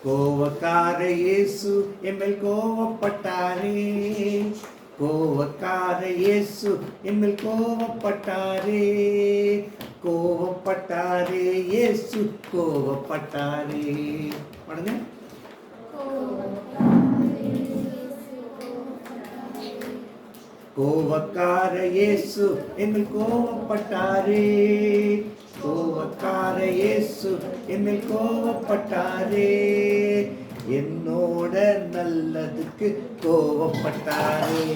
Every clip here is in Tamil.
கோவக்கார இயேசு எம்மில் கோவப்பட்டாரே, கோவக்கார இயேசு எம்மில் கோவப்பட்டாரே, கோவப்பட்டாரே இயேசு கோவப்பட்டாரே. பாடுங்க. கோவக்கார இயேசு எம்மில் கோவப்பட்டாரே, கோவக்கார இயேசு எம்மில் கோவப்பட்டாரே, என்னோட நல்லதுக்கு கோவப்பட்டாரே,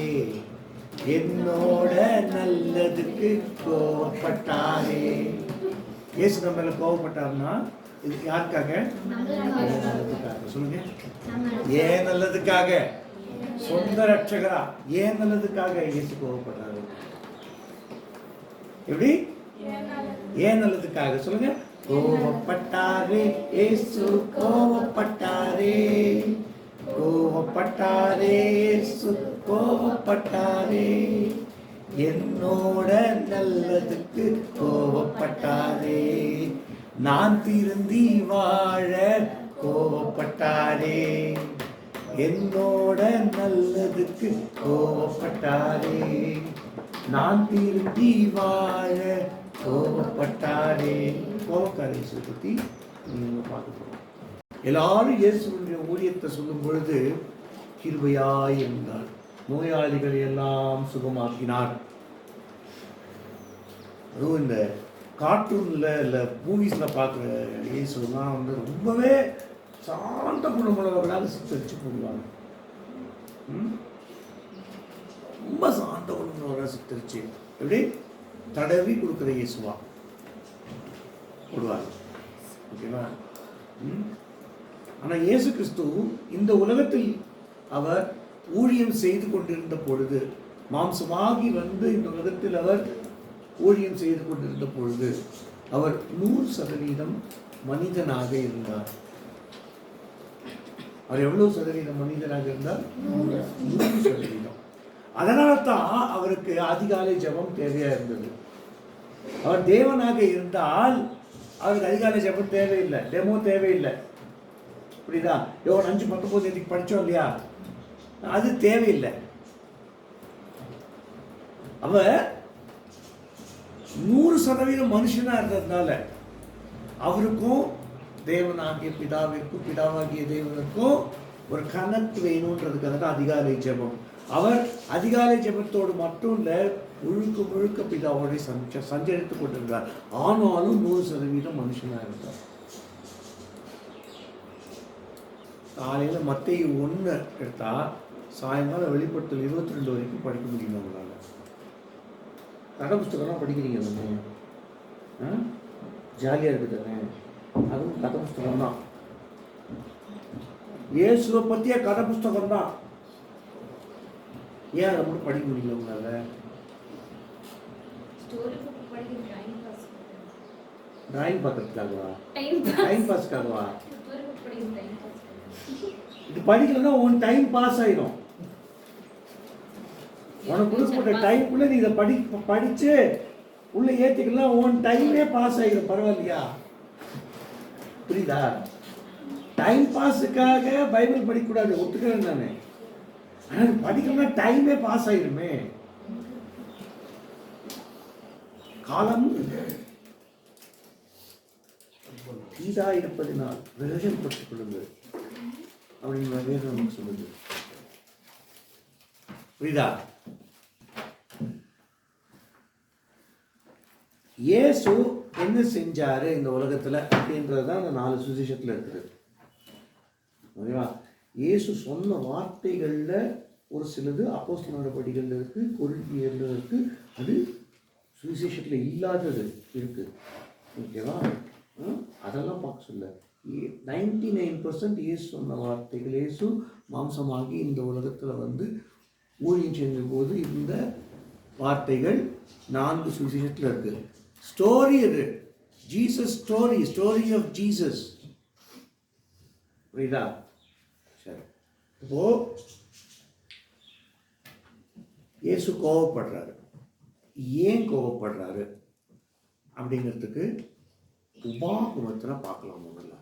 என்னோட நல்லதுக்கு கோவப்பட்டாரே. இயேசு நம்ம மேல கோவப்பட்டாருன்னா இது யாருக்காக? நல்லதுக்காக. சொல்லுங்க. ஏன் நல்லதுக்காக? சொந்த ரட்சகரா ஏன் நல்லதுக்காக இயேசு கோவப்பட்டாரு? எப்படி? ஏன் நல்லதுக்காக? சொல்லுங்க. கோவப்பட்டாரே இயேசு கோவப்பட்டாரே, கோவப்பட்டாரே இயேசு கோவப்பட்டாரே, என்னோட நல்லதுக்கு கோவப்பட்டாரே, நான் திருந்தி வாழ கோவப்பட்டாரே, என்னோட நல்லதுக்கு கோவப்பட்டாரே, நான் திருந்தி வாழ கோவப்பட்டாரே. கோவக்கார இயேசு பத்தி நீங்க பார்க்க போறோம். எல்லாரும் இயேசுவினுடைய ஊழியத்தை சொல்லும் பொழுது கிருபையாய் இருந்தார், நோயாளிகள் எல்லாம் சுகமாக்கினார். அதுவும் இந்த கார்ட்டூன்ல இல்ல மூவிஸ்ல பார்க்குற இயேசுலாம் வந்து ரொம்பவே சாந்த குணமுள்ளவர்களாக சித்தரிச்சு போடுவாங்க. ரொம்ப சாந்த குணமுள்ளவர்களாக சித்தரிச்சு எப்படி தடவி கொடுக்குற இயேசுவா போடுவாங்க. ஓகேவா? ஆனால் இயேசு கிறிஸ்து இந்த உலகத்தில் அவர் ஊழியம் செய்து கொண்டிருந்த பொழுது, மாம்சமாகி வந்து இந்த உலகத்தில் அவர் ஊழியம் செய்து கொண்டிருந்த பொழுது அவர் 100% மனிதனாக இருந்தார். அவர் எவ்வளவு சதவீதம் மனிதனாக இருந்தார்? 100%. அதனால தான் அவருக்கு அதிகாலை ஜெபம் தேவையா இருந்தது. அவர் தேவனாக இருந்தால் அவருக்கு அதிகாலை ஜெபம் தேவையில்லை, டெமோ தேவையில்லை. புரியுதா? யோவான் 5:19 படிச்சோம் இல்லையா? அது தேவையில்லை. அவர் 100% மனுஷனா இருந்ததுனால அவருக்கும் தேவனாகிய பிதாவிற்கும் பிதாவாகிய தேவனுக்கும் ஒரு கனெக்ட் வேணும்ன்றதுக்காக தான் அதிகாலை ஜெபம். அவர் அதிகாலை ஜெபத்தோடு மட்டும் இல்லை, முழுக்க முழுக்க பிதாவோட சஞ்சரித்துக் கொண்டிருந்தார். ஆனாலும் 100% மனுஷனா இருந்தார். காலையில மத்தேயு 1 எடுத்தா சாயங்காலம் வெளிப்படுத்தல் 22 வரைக்கும் படிக்க முடியும் உங்களால. கதை புஸ்தகம்லாம் படிக்கிறீங்க தானே? ஜாலியா இருக்குது தானே? அதுவும் கதை புஸ்தகம் தான். இயேசுவை பற்றிய கதை புஸ்தகம் தான். ஏன் அதை மட்டும் படிக்க முடியல உங்களால? டிராயிங் பார்க்கறதுக்காகவா? டைம் பாஸ்க்காகவா? இது படிக்கலன்னா உன் டைம் பாஸ் ஆயிடும். உனக்கு கொடுக்கப்பட்ட டைம்குள்ள நீ இதை படிச்சு உள்ள ஏத்திக்கலாம், உன் டைமே பாஸ் ஆயிடும். பரவாயில்லையா? புரியுதா? டைம் பாஸுக்காக பைபிள் படிக்கக்கூடாது, ஒத்துக்கிறேன் நானு. ஆனால் படிக்கணும்னா டைமே பாஸ் ஆயிடுமே. காலம் தீதா இருப்பதினால் விரஜம் பட்டுக் கொள்ளுங்கள் அப்படின்னு வேறு நமக்கு சொல்லுது. புரியுதா? இயேசு என்ன செஞ்சாரு இந்த உலகத்துல அப்படின்றதுதான் அந்த 4 சுவிசேஷத்துல இருக்குது. ஓகேவா? இயேசு சொன்ன வார்த்தைகள்ல ஒரு சிலது அப்போஸ்தலர் நடபடிகள்ல இருக்கு, கொரிந்தியர்ல இருக்கு, அது சுவிசேஷத்துல இல்லாதது இருக்கு. ஓகேவா? அதெல்லாம் பார்க்க சொல்ல. 99% இயேசு சொன்ன வார்த்தைகள், இயேசு மாம்சமாகி இந்த உலகத்துல வந்து ஊழியம் செய்யும் போது இந்த வார்த்தைகள் 4 சுவிசேஷத்துல இருக்கு. ஸ்டோரி அது, Jesus story, story of Jesus. புரியுதா? சரி. இப்போ இயேசு கோவப்படுறாரு. ஏன் கோவப்படுறாரு அப்படிங்கிறதுக்கு உபாகமத்தில் பார்க்கலாம். முதல்ல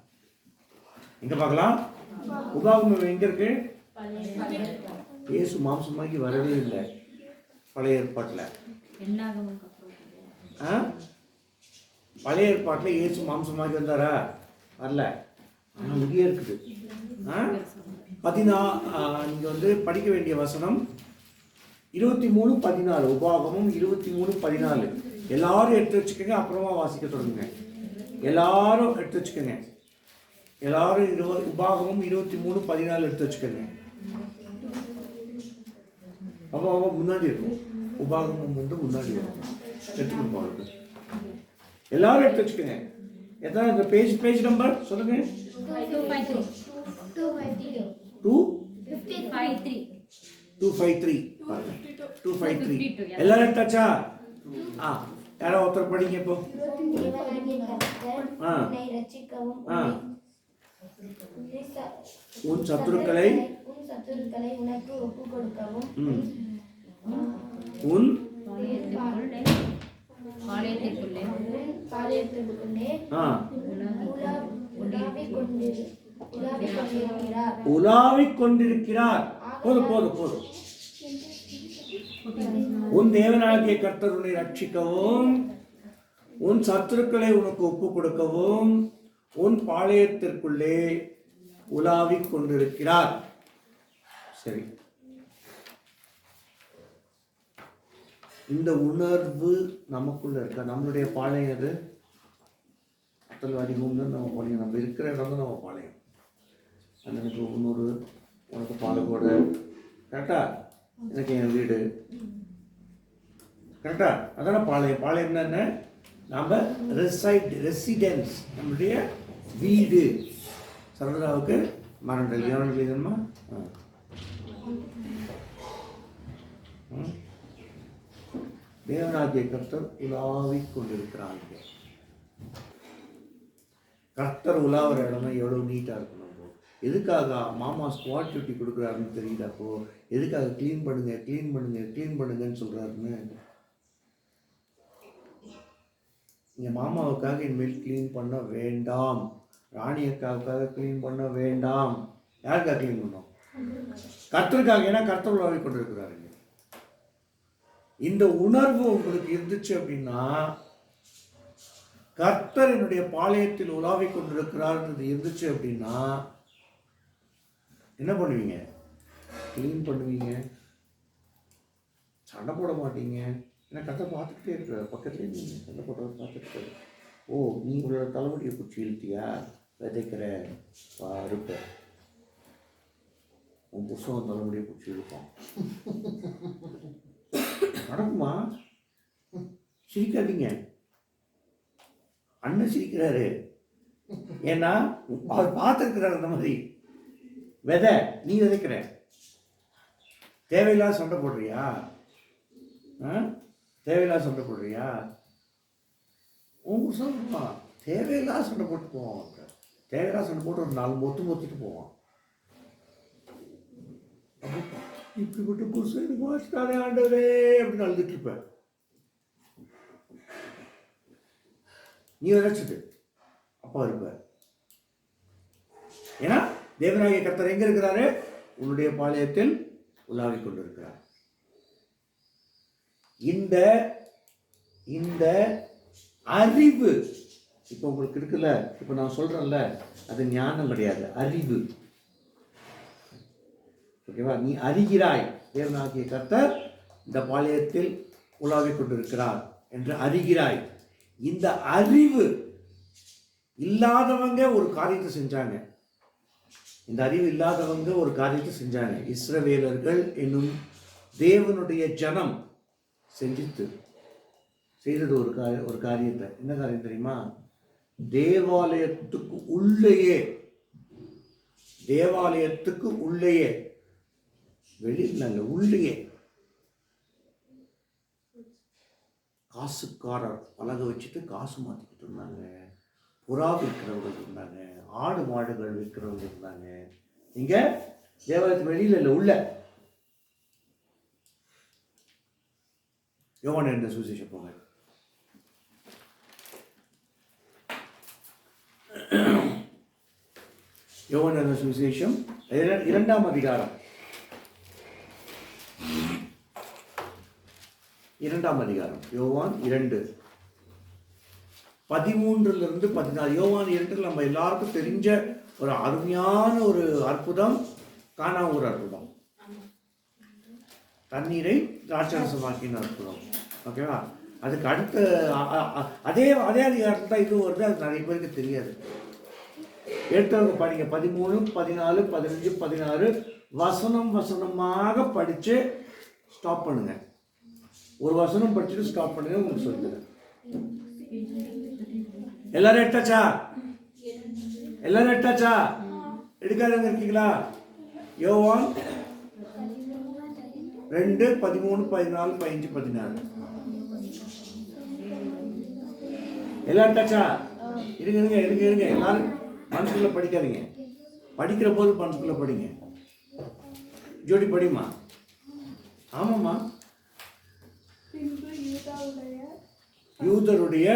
எங்க பார்க்கலாம்? உபாகமம் எங்க இருக்கு? இயேசு மாம்சமாகி வரவே இல்லை பழைய ஏற்பாட்டில். பழைய ஏற்பாட்டில் இயேசு மாம்சமாகி வந்தாரா? வரல. ஆனால் இங்கே இருக்குது. நீங்க படிக்க வேண்டிய வசனம் 23:14. உபாகமம் 23:14. எல்லாரும் எடுத்து வச்சுக்கோங்க, அப்புறமா வாசிக்க தொடங்குங்க. எல்லாரும் எடுத்து வச்சுக்கோங்க. எல்லாரும் உபாகமம் 23:14 எடுத்து வச்சுக்கோங்க. அப்போ முன்னாடி இருக்கும். உபாகமம் முன்னாடி வரும். எடுத்துக்கணும். எல்லாரும் எடுத்து வச்சுக்கோங்க. எத்தனை இந்த பேஜ் நம்பர் சொல்லுங்க? 253. எல்லாரும் எடுத்தாச்சா? யாரோ ஒருத்தர் படிங்க இப்போ. உன் சத்துருக்களை உனக்கு ஒப்பு கொடுக்கவும் உன் உலாவிக் கொண்டிருக்கிறார். போதும். உன் தேவனாகிய கர்த்தர் உன்னை ரட்சிக்கவும் உன் சத்துருக்களை உனக்கு ஒப்பு கொடுக்கவும் உன் பாளையத்திற்குள்ளே உலாவிக் கொண்டிருக்கிறார். சரி, இந்த உணர்வு நமக்குள்ள இருக்கா? நம்மளுடைய பாளையம் அது அத்தல்வாடி தான் நம்ம பாளையம். நம்ம இருக்கிற இடம் தான் நம்ம பாளையம். எனக்கு இன்னொரு உனக்கு பாலக்கோடு கரெக்டா, எனக்கு என் வீடு கரெக்டா, அதான பாளையம். பாளையம் என்ன? நாம் ரெசிடென்ஸ், நம்மளுடைய வீடு. சரதாவுக்கு மரணம் எழுதணுமா? தேவனாகிய கர்த்தர் உலாவிக் கொண்டிருக்கிறாங்க. கர்த்தர் உலாவுற இடம்னா எவ்வளோ நீட்டாக இருக்கணும். எதுக்காக மாமா ஸ்குவாட் டியூட்டி கொடுக்குறாருன்னு தெரியலப்போ, எதுக்காக க்ளீன் பண்ணுங்கன்னு சொல்கிறாருன்னு. நீங்கள் மாமாவுக்காக இனிமேல் க்ளீன் பண்ண வேண்டாம், ராணி அக்காவுக்காக க்ளீன் பண்ண வேண்டாம். யாருக்காக க்ளீன் பண்ணோம்? கர்த்தருக்காக. ஏன்னா கர்த்தர் உலாவிக் கொண்டிருக்கிறாருங்க. இந்த உணர்வு உங்களுக்கு இருந்துச்சு அப்படின்னா, கர்த்தர் என்னுடைய பாளையத்தில் உலாவிக் கொண்டிருக்கிறார் இருந்துச்சு அப்படின்னா என்ன பண்ணுவீங்க? க்ளீன் பண்ணுவீங்க, சண்டை போட மாட்டீங்க. ஏன்னா கர்த்தர் பார்த்துக்கிட்டே இருக்கிறார், பக்கத்துலேயே நீங்கள் சண்டை போடுறது பார்த்துக்கிட்டு. ஓ, நீ உங்களோட தலைவலியை பிடிச்சி இழுத்தியா, விதைக்கிற இருப்ப, உன் புருஷன் தலைமுடியை பிடிச்சி இழுப்பான். நடக்குமா? சிரிக்காதீங்க. அண்ணன் சிரிக்கிறாரு, ஏன்னா அவர் பார்த்துருக்கிறார். அந்த மாதிரி விதை நீ விதைக்கிற, தேவையில்லாத சண்டை போடுறியா? தேவையில்லாத சண்டை போடுறியா? உங்க சொல்லுமா, தேவையில்லாத சண்டை போட்டு போவான். தேவையில்லாத சண்டை போட்டு ஒரு 4 மொத்துட்டு போவான். இப்படிப்பட்ட புருஷன் எனக்கு வாசிட்டாரே ஆண்டவரே அப்படின்னு அழுதுட்டு இருப்பேன். நீ விதைச்சது அப்பா இருப்ப. ஏன்னா தேவனாகிய கர்த்தர் எங்க இருக்கிறாரு? உன்னுடைய பாளையத்தில் உலாவிக் கொண்டிருக்கிறார். இந்த அறிவு இப்போ உங்களுக்கு இருக்குல்ல, இப்போ நான் சொல்றேன்ல, அது ஞானம் கிடையாது, அறிவு. ஓகேவா? நீ அறிகிறாய், தேவனாகிய கர்த்தர் இந்த பாளையத்தில் உலாவிக் கொண்டிருக்கிறார் என்று அறிகிறாய். இந்த அறிவு இல்லாதவங்க ஒரு காரியத்தை செஞ்சாங்க. இந்த அறிவு இல்லாதவங்க ஒரு காரியத்தை செஞ்சாங்க. இஸ்ரவேலர்கள் என்னும் தேவனுடைய ஜனம் செய்தது ஒரு காரியத்தை. என்ன காரியம் தெரியுமா? தேவாலயத்துக்கு உள்ளேயே வெளியில உள்ளேயே காசுக்காரர் பழக வச்சுட்டு காசு மாற்றிக்கிட்டு இருந்தாங்க. புறா விற்கிறவர்கள் இருந்தாங்க, ஆடு மாடுகள் விற்கிறவங்க இருந்தாங்க. இங்க தேவாலயத்து வெளியில இல்லை, உள்ள. யோவான் என்ற சுவிசேஷம் போங்க. யோவான் சுவிசேஷம் 2ஆம் அதிகாரம் 2ஆம் அதிகாரம் யோவான் 2:13-14. யோவான் 2 நம்ம எல்லாருக்கும் தெரிஞ்ச ஒரு அருமையான ஒரு அற்புதம், கானா ஒரு அற்புதம், தண்ணீரை திராட்சரசமாக்கின அற்புதம். ஓகேவா? அதுக்கு அடுத்த அதே அதிகாரத்தில் தான் இதுவும் வருது. அது நிறைய பேருக்கு தெரியாது. எடுத்தவங்க படிங்க. 13, 14, 15, 16 வசனமாக படித்து ஸ்டாப் பண்ணுங்க. ஒரு வசனம் படிச்சுட்டு ஸ்டாப் பண்ணுங்க. உங்களுக்கு சொல்லுங்க. எல்லாரும் எடுத்தாச்சா? எல்லாரும் எடுத்தாச்சா? எடுக்காதவங்க இருக்கீங்களா? யோவான் 2, 13, 14, 15, 16 எல்லாம் எடுத்தாச்சா? இருங்க. எல்லாரும் மனசுக்குள்ள படிக்காதீங்க. படிக்கிற போது மனசுக்குள்ள படிங்க. ஜோடி படிமா. ஆமாம்மா. யூதருடைய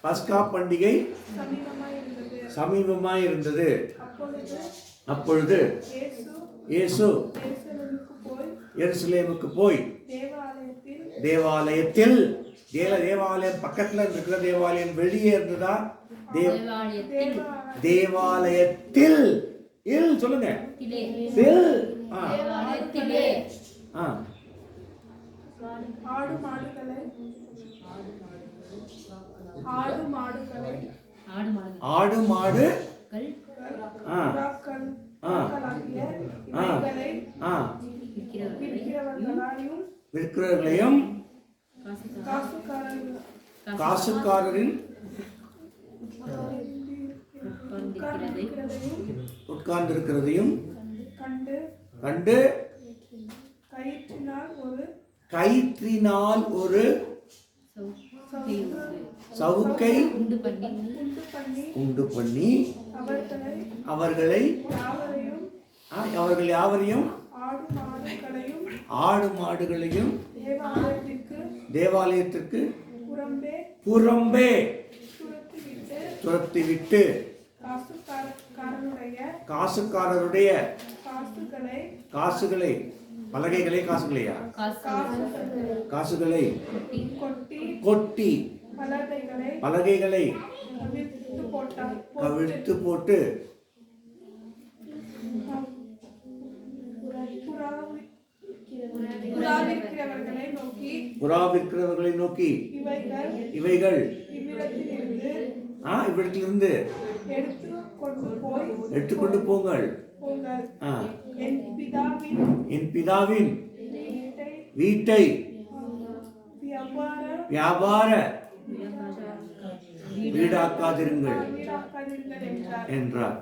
பஸ்கா பண்டிகை சமீபமாய் இருந்தது. அப்பொழுது இயேசு எருசலேமுக்கு போய் தேவாலயத்தில் தேவாலயம் பக்கத்துல இருக்கிற தேவாலயம் வெளியே இருந்ததா? தேவாலயத்தில் சொல்லுங்க. ஆடு மாடு விற்கிறவர்களையும் காசுக்காரரின் உட்கார்ந்திருக்கிறதையும் கண்டு கயிற்றினால் ஒரு சவுக்கை உண்டு பண்ணி அவர்கள் யாவரையும் ஆடு மாடுகளையும் தேவாலயத்திற்கு புறம்பே துரத்திவிட்டு காசுக்காரருடைய காசுகளை கொட்டி பலகைகளை கவிழ்த்து போட்டு புறாவிற்கிறவர்களை நோக்கி இவைகள் இவ்விடத்திலிருந்து எடுத்துக்கொண்டு போங்கள். என் பிதாவின் வீட்டை வியாபார வீடாக்காதிருங்கள் என்றார்.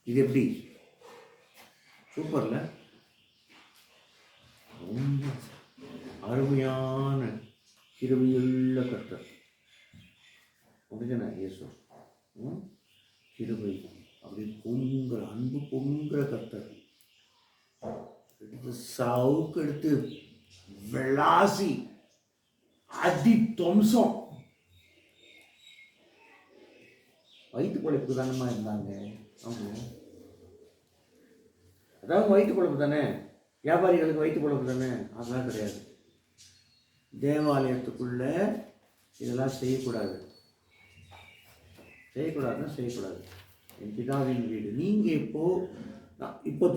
இது எப்படி? சூப்பர்ல, ரொம்ப அருமையான கிருபையுள்ள கர்த்தர். அப்படிதானே இயேசு? கிருபை அப்படி பொங்குற அன்பு பொங்குற கர்த்தர். எடுத்து சவுக்கு எடுத்து விளாசி அடி துவம்சம். வயிற்று பொழைப்பு தானமா இருந்தாங்க அவங்க. அதாவது வயிற்று பொழைப்பு தானே, வியாபாரிகளுக்கு வயிற்று பொழைப்பு தானே. அதெல்லாம் கிடையாது. தேவாலயத்துக்குள்ள இதெல்லாம் செய்யக்கூடாதுன்னா செய்யக்கூடாது. என் பிதாவின் வீடு. நீங்கள்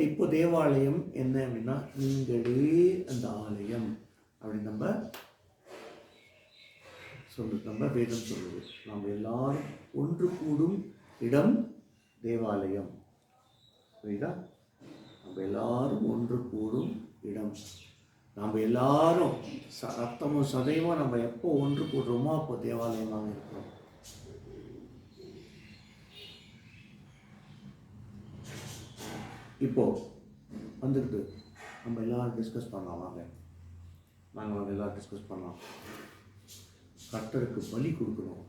இப்போ தேவாலயம் என்ன அப்படின்னா, நீங்களே அந்த ஆலயம் அப்படின்னு நம்ம வேதம் சொல்லுது. நம்ம எல்லாரும் ஒன்று கூடும் இடம் தேவாலயம். புரியுதா? நம்ம எல்லாரும் ஒன்று கூடும் இடம். நம்ம எல்லாரும் ரத்தமும் சதையும் நம்ம எப்போ ஒன்று கூடுறோமோ அப்போ தேவாலயமாக இருக்கிறோம். இப்போ வந்துடுது. நம்ம எல்லாரும் டிஸ்கஸ் பண்ணலாம். நாங்கள் எல்லாரும் டிஸ்கஸ் பண்ணலாம். கர்த்தருக்கு பலி கொடுக்கணும்.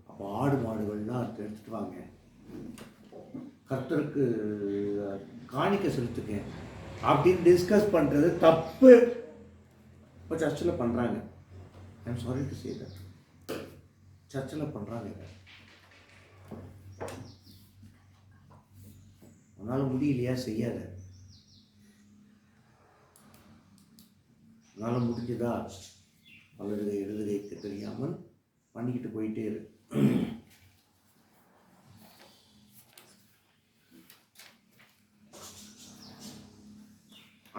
அப்போ ஆடு மாடுகள்லாம் எடுத்துட்டு வாங்க. கர்த்தருக்கு காணிக்க செலுத்துங்க அப்படின்னு டிஸ்கஸ் பண்ணுறது தப்பு. இப்போ சர்ச்சில் பண்ணுறாங்க. I'm sorry to say that. சர்ச்சில் பண்ணுறாங்க இதை. உன்னால் முடியலையா செய்யாத. உன்னால் முடிஞ்சதா வலதுகை இடதுகைக்கு தெரியாமல் பண்ணிக்கிட்டு போயிட்டே இரு.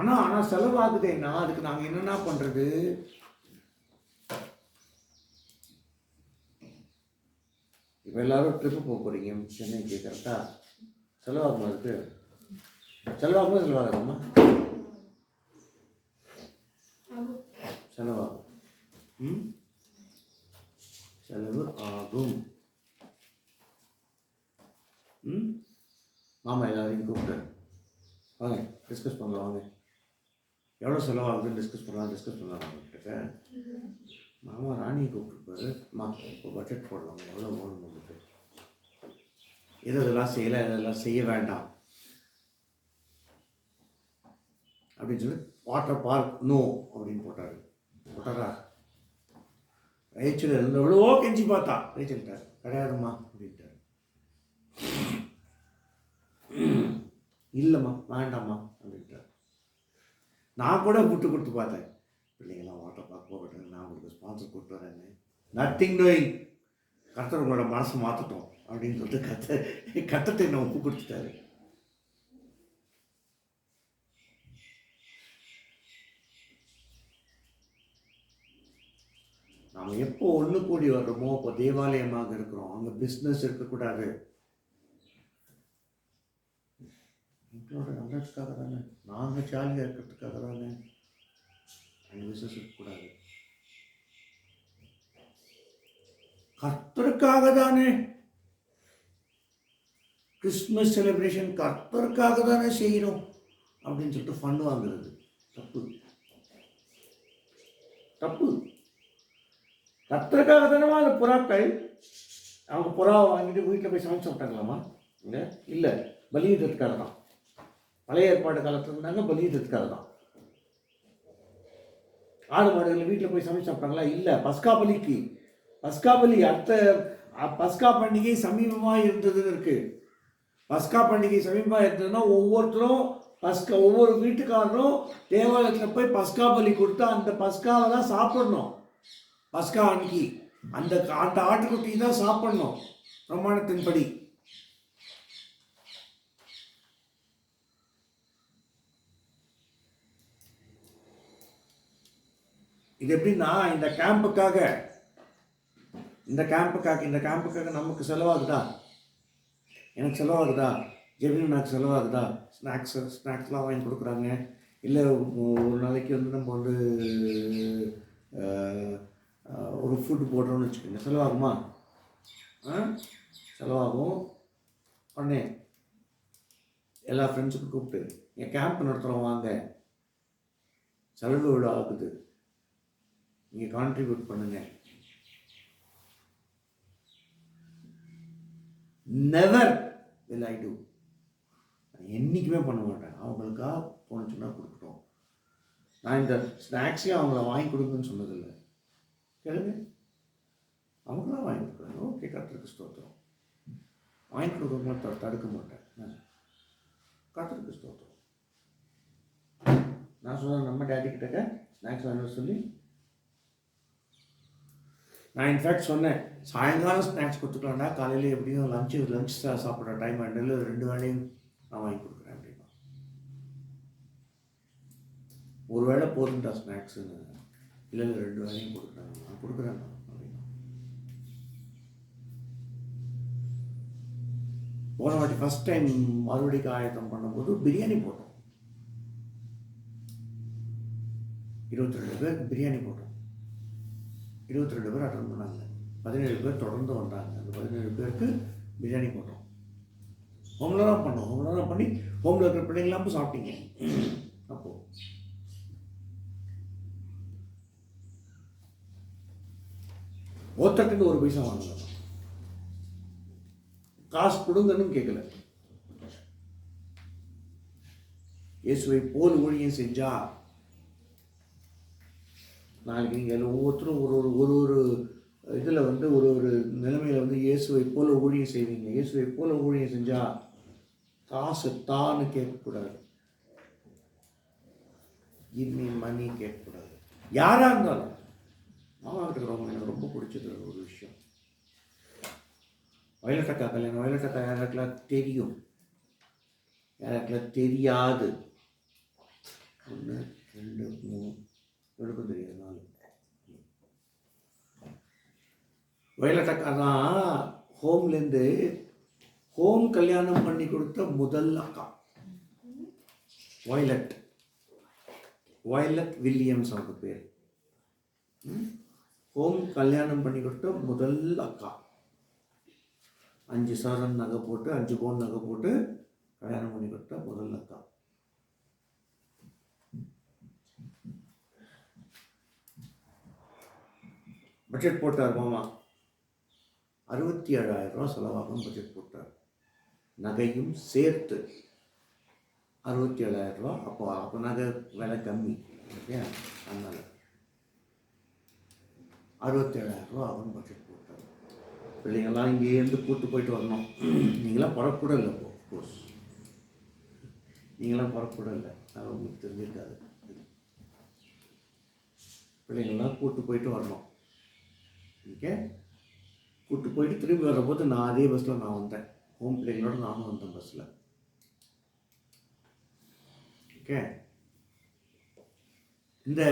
ஆனால் செலவாகுதேன்னா அதுக்கு நாங்கள் என்னென்ன பண்ணுறது? இப்போ எல்லாரும் ட்ரிப்பு போக போகிறீங்க சென்னைக்கு, கரெக்டாக? செலவாகுமா? அதுக்கு செலவாகுமா செலவாகாதம்மா? செலவாகும். செலவு ஆகும். மாமா எல்லாரையும் கூப்பிட்டு வாங்க டிஸ்கஸ் பண்ணலாம். வாங்க எவ்வளோ செலவாகுதுன்னு டிஸ்கஸ் பண்ணலாம் அவங்ககிட்ட. மாமா ராணியை கூப்பிட்டுருப்பாரு. இப்போ பட்ஜெட் போடலாம், எவ்வளோ வேணும் நமக்கு, இதெல்லாம் செய்யலை, இதெல்லாம் செய்ய வேண்டாம் அப்படின்னு சொல்லி வாட்டர் பார்க் நோ அப்படின்னு போட்டாரா? ரேச்சல் எவ்வளவோ கெஞ்சி பார்த்தா. ரேச்சல்கிட்ட கிடையாதுமா அப்படின்ட்டார். இல்லைம்மா வேண்டாம்மா அப்படின்ட்டார். நான் கூட விட்டு கொடுத்து பார்த்தேன். பிள்ளைங்களாம் வாட்டர் பார்க் போகட்டும், நான் உங்களுக்கு ஸ்பான்சர் கொடுத்து வரேன்னு. Nothing doing. கர்த்தர் உங்களோட மனசை மாற்றட்டும் அப்படின்னு சொல்லிட்டு கர்த்தத்தை என்ன ஒப்பு கொடுத்துட்டாரு. நாம் எப்போ ஒன்று கூடி வர்றோமோ அப்போ தேவாலயமாக இருக்கிறோம். அங்கே பிஸ்னஸ் இருக்கக்கூடாது. எங்களோட நல்லதுக்காக தானே, நாங்கள் ஜாலியாக இருக்கிறதுக்காக தானே. அங்கே பிஸ்னஸ் இருக்கக்கூடாது. கர்த்தருக்காக தானே கிறிஸ்துமஸ் செலிப்ரேஷன், கர்த்தருக்காக தானே செய்யணும் அப்படின்னு சொல்லிட்டு ஃபண்ட் வாங்குறது தப்பு. கர்த்தருக்காக தானேமா அந்த புறாக்கள். அவங்க புறாவை வாங்கிட்டு வீட்டில் போய் சமைச்சு சாப்பிட்டாங்களாமா? இல்லை, பலியிடத்துக்காக தான். பழைய ஏற்பாடு காலத்தில் இருந்தாங்க, பலியிடத்துக்காக தான். ஆடு மாடுகள் வீட்டில் போய் சமைச்சு சாப்பிட்டாங்களா? இல்லை, பஸ்கா பலி அடுத்த பஸ்கா பண்டிகை சமீபமாக இருந்ததுன்னு இருக்கு. பஸ்கா பண்டிகை சமீபமாக இருந்ததுன்னா ஒவ்வொருத்தரும் ஒவ்வொரு வீட்டுக்காரரும் தேவாலயத்தில் போய் பஸ்கா பலி கொடுத்து அந்த பஸ்காவை தான் சாப்பிடணும். பஸ்கா அன்னைக்கு அந்த ஆட்டுக்குட்டி தான் சாப்பிடணும் பிரமாணத்தின்படி. இது எப்படின்னா, இந்த கேம்புக்காக நமக்கு செலவாகுதா? எனக்கு செலவாகுதா? ஜெபினுக்கு செலவாகுதா? ஸ்நாக்ஸ்லாம் வாங்கி கொடுக்குறாங்க. இல்லை ஒரு நாளைக்கு நம்ம ஒரு ஃபுட்டு போடுறோம்னு வச்சுக்கோங்க, செலவாகுமா? செலவாகும். உடனே எல்லா ஃப்ரெண்ட்ஸுக்கும் கூப்பிட்டு என் கேம்ப் நடத்துகிறோம் வாங்க, செலவு எவ்வளோ ஆகுது, நீங்கள் கான்ட்ரிபியூட் பண்ணுங்க. Never will I do. என்றைக்குமே பண்ண மாட்டேன். அவங்களுக்காக போனுச்சுன்னா கொடுக்கட்டும். நான் இந்த ஸ்நாக்ஸையும் அவங்கள வாங்கி கொடுக்குன்னு சொன்னதில்லை. கேளுங்க, அவங்களாம் வாங்கி கொடுக்குறாங்க. ஓகே, கர்த்தருக்கு ஸ்தோத்திரம். வாங்கி கொடுக்க தடுக்க மாட்டேன். கர்த்தருக்கு ஸ்தோத்திரம். நான் சொன்னேன் நம்ம டேடி கிட்டக்க ஸ்நாக்ஸ் வாங்க சொல்லி. நான் இன்ஃபேக்ட் சொன்னேன், சாயங்காலம் ஸ்நாக்ஸ் கொடுத்துக்கலாம்டா, காலையில் எப்படியும் லஞ்ச் சாப்பிட்ற டைம் ஆகிட்டு 2 வேளையும் நான் வாங்கி கொடுக்குறேன் அப்படின்னா. ஒரு வேளை போதுண்டா ஸ்நாக்ஸுன்னு. இல்லை 2 வேளையும் கொடுக்குறேன், நான் கொடுக்குறேன் அப்படின்னா. போன வாட்டி ஃபஸ்ட் டைம் மறுபடிக்கு ஆயத்தம் பண்ணும்போது பிரியாணி போட்டோம். 22 பேருக்கு பிரியாணி போட்டோம். 22 பேர் அட்டன் பண்ணாங்க. 17 பேர் தொடர்ந்து வந்தாங்க. அந்த 17 பேருக்கு பிரியாணி போட்டோம். ஹோமில் தான் பண்ணோம். ஹோமில் தான் பண்ணி ஹோமில் இருக்கிற பிள்ளைங்களாம் போய் சாப்பிட்டீங்க. அப்போது ஒருத்தட்டுக்கு 1 பைசா வாங்கலாம். காசு கொடுங்கன்னு கேட்கல. இயேசுவை போல் ஊழியம் செஞ்சா நாளைக்கு நீங்கள் ஒவ்வொருத்தரும் ஒரு ஒரு ஒரு ஒரு இதில் வந்து ஒரு ஒரு நிலைமையில் வந்து இயேசுவை போல ஊழியம் செய்வீங்க. இயேசுவை போல ஊழியம் செஞ்சால் காசு தான்னு கேட்கக்கூடாது, இன்னி மணி கேட்கக்கூடாது. யாராக இருந்தாலும் மாமாக்கிட்ட இருக்கிறவங்க எனக்கு ரொம்ப பிடிச்சது ஒரு விஷயம், வயலட்டக்கா கல்யாணம். வயலட்டக்கா யாருக்கெல்லாம் தெரியும், யாருக்கெல்லாம் தெரியாது? 1 2 3 எனக்கும் தெரியாது 4. வயலட்டக்கா தான் ஹோம்லேருந்து ஹோம் கல்யாணம் பண்ணி கொடுத்த முதல் அக்கா. வயலட் வில்லியம்ஸ் அவங்க பேர். ஹோம் கல்யாணம் பண்ணி கொடுத்த முதல் அக்கா. 5 சவரன் நகை போட்டு 5 பவுன் நகை போட்டு கல்யாணம் பண்ணி கொடுத்த முதல் அக்கா. பட்ஜெட் போட்டார் மாமா. 67,000 ரூபா செலவாகும் பட்ஜெட் போட்டார், நகையும் சேர்த்து 67,000 ரூபா. அப்போ நகை விலை கம்மி இல்லையா, அதனால் 67,000 ரூபா ஆகும் பட்ஜெட் போட்டார். பிள்ளைங்கள்லாம் இங்கேருந்து கூப்பிட்டு போயிட்டு வரணும். நீங்களாம் புறக்கூட இல்லை, கோர்ஸ் நீங்களாம் புறக்கூட இல்லை, அது உங்களுக்கு தெரிஞ்சிருக்காது. பிள்ளைங்கள்லாம் கூப்பிட்டு போயிட்டு வரணும். ஓகே, கூப்பிட்டு போயிட்டு திரும்பி வரும்போது நான் அதே பஸ்ஸில் நான் வந்தேன், ஹோம் பிள்ளைங்களோட நானும் வந்தேன் பஸ்ஸில். ஓகே, இந்த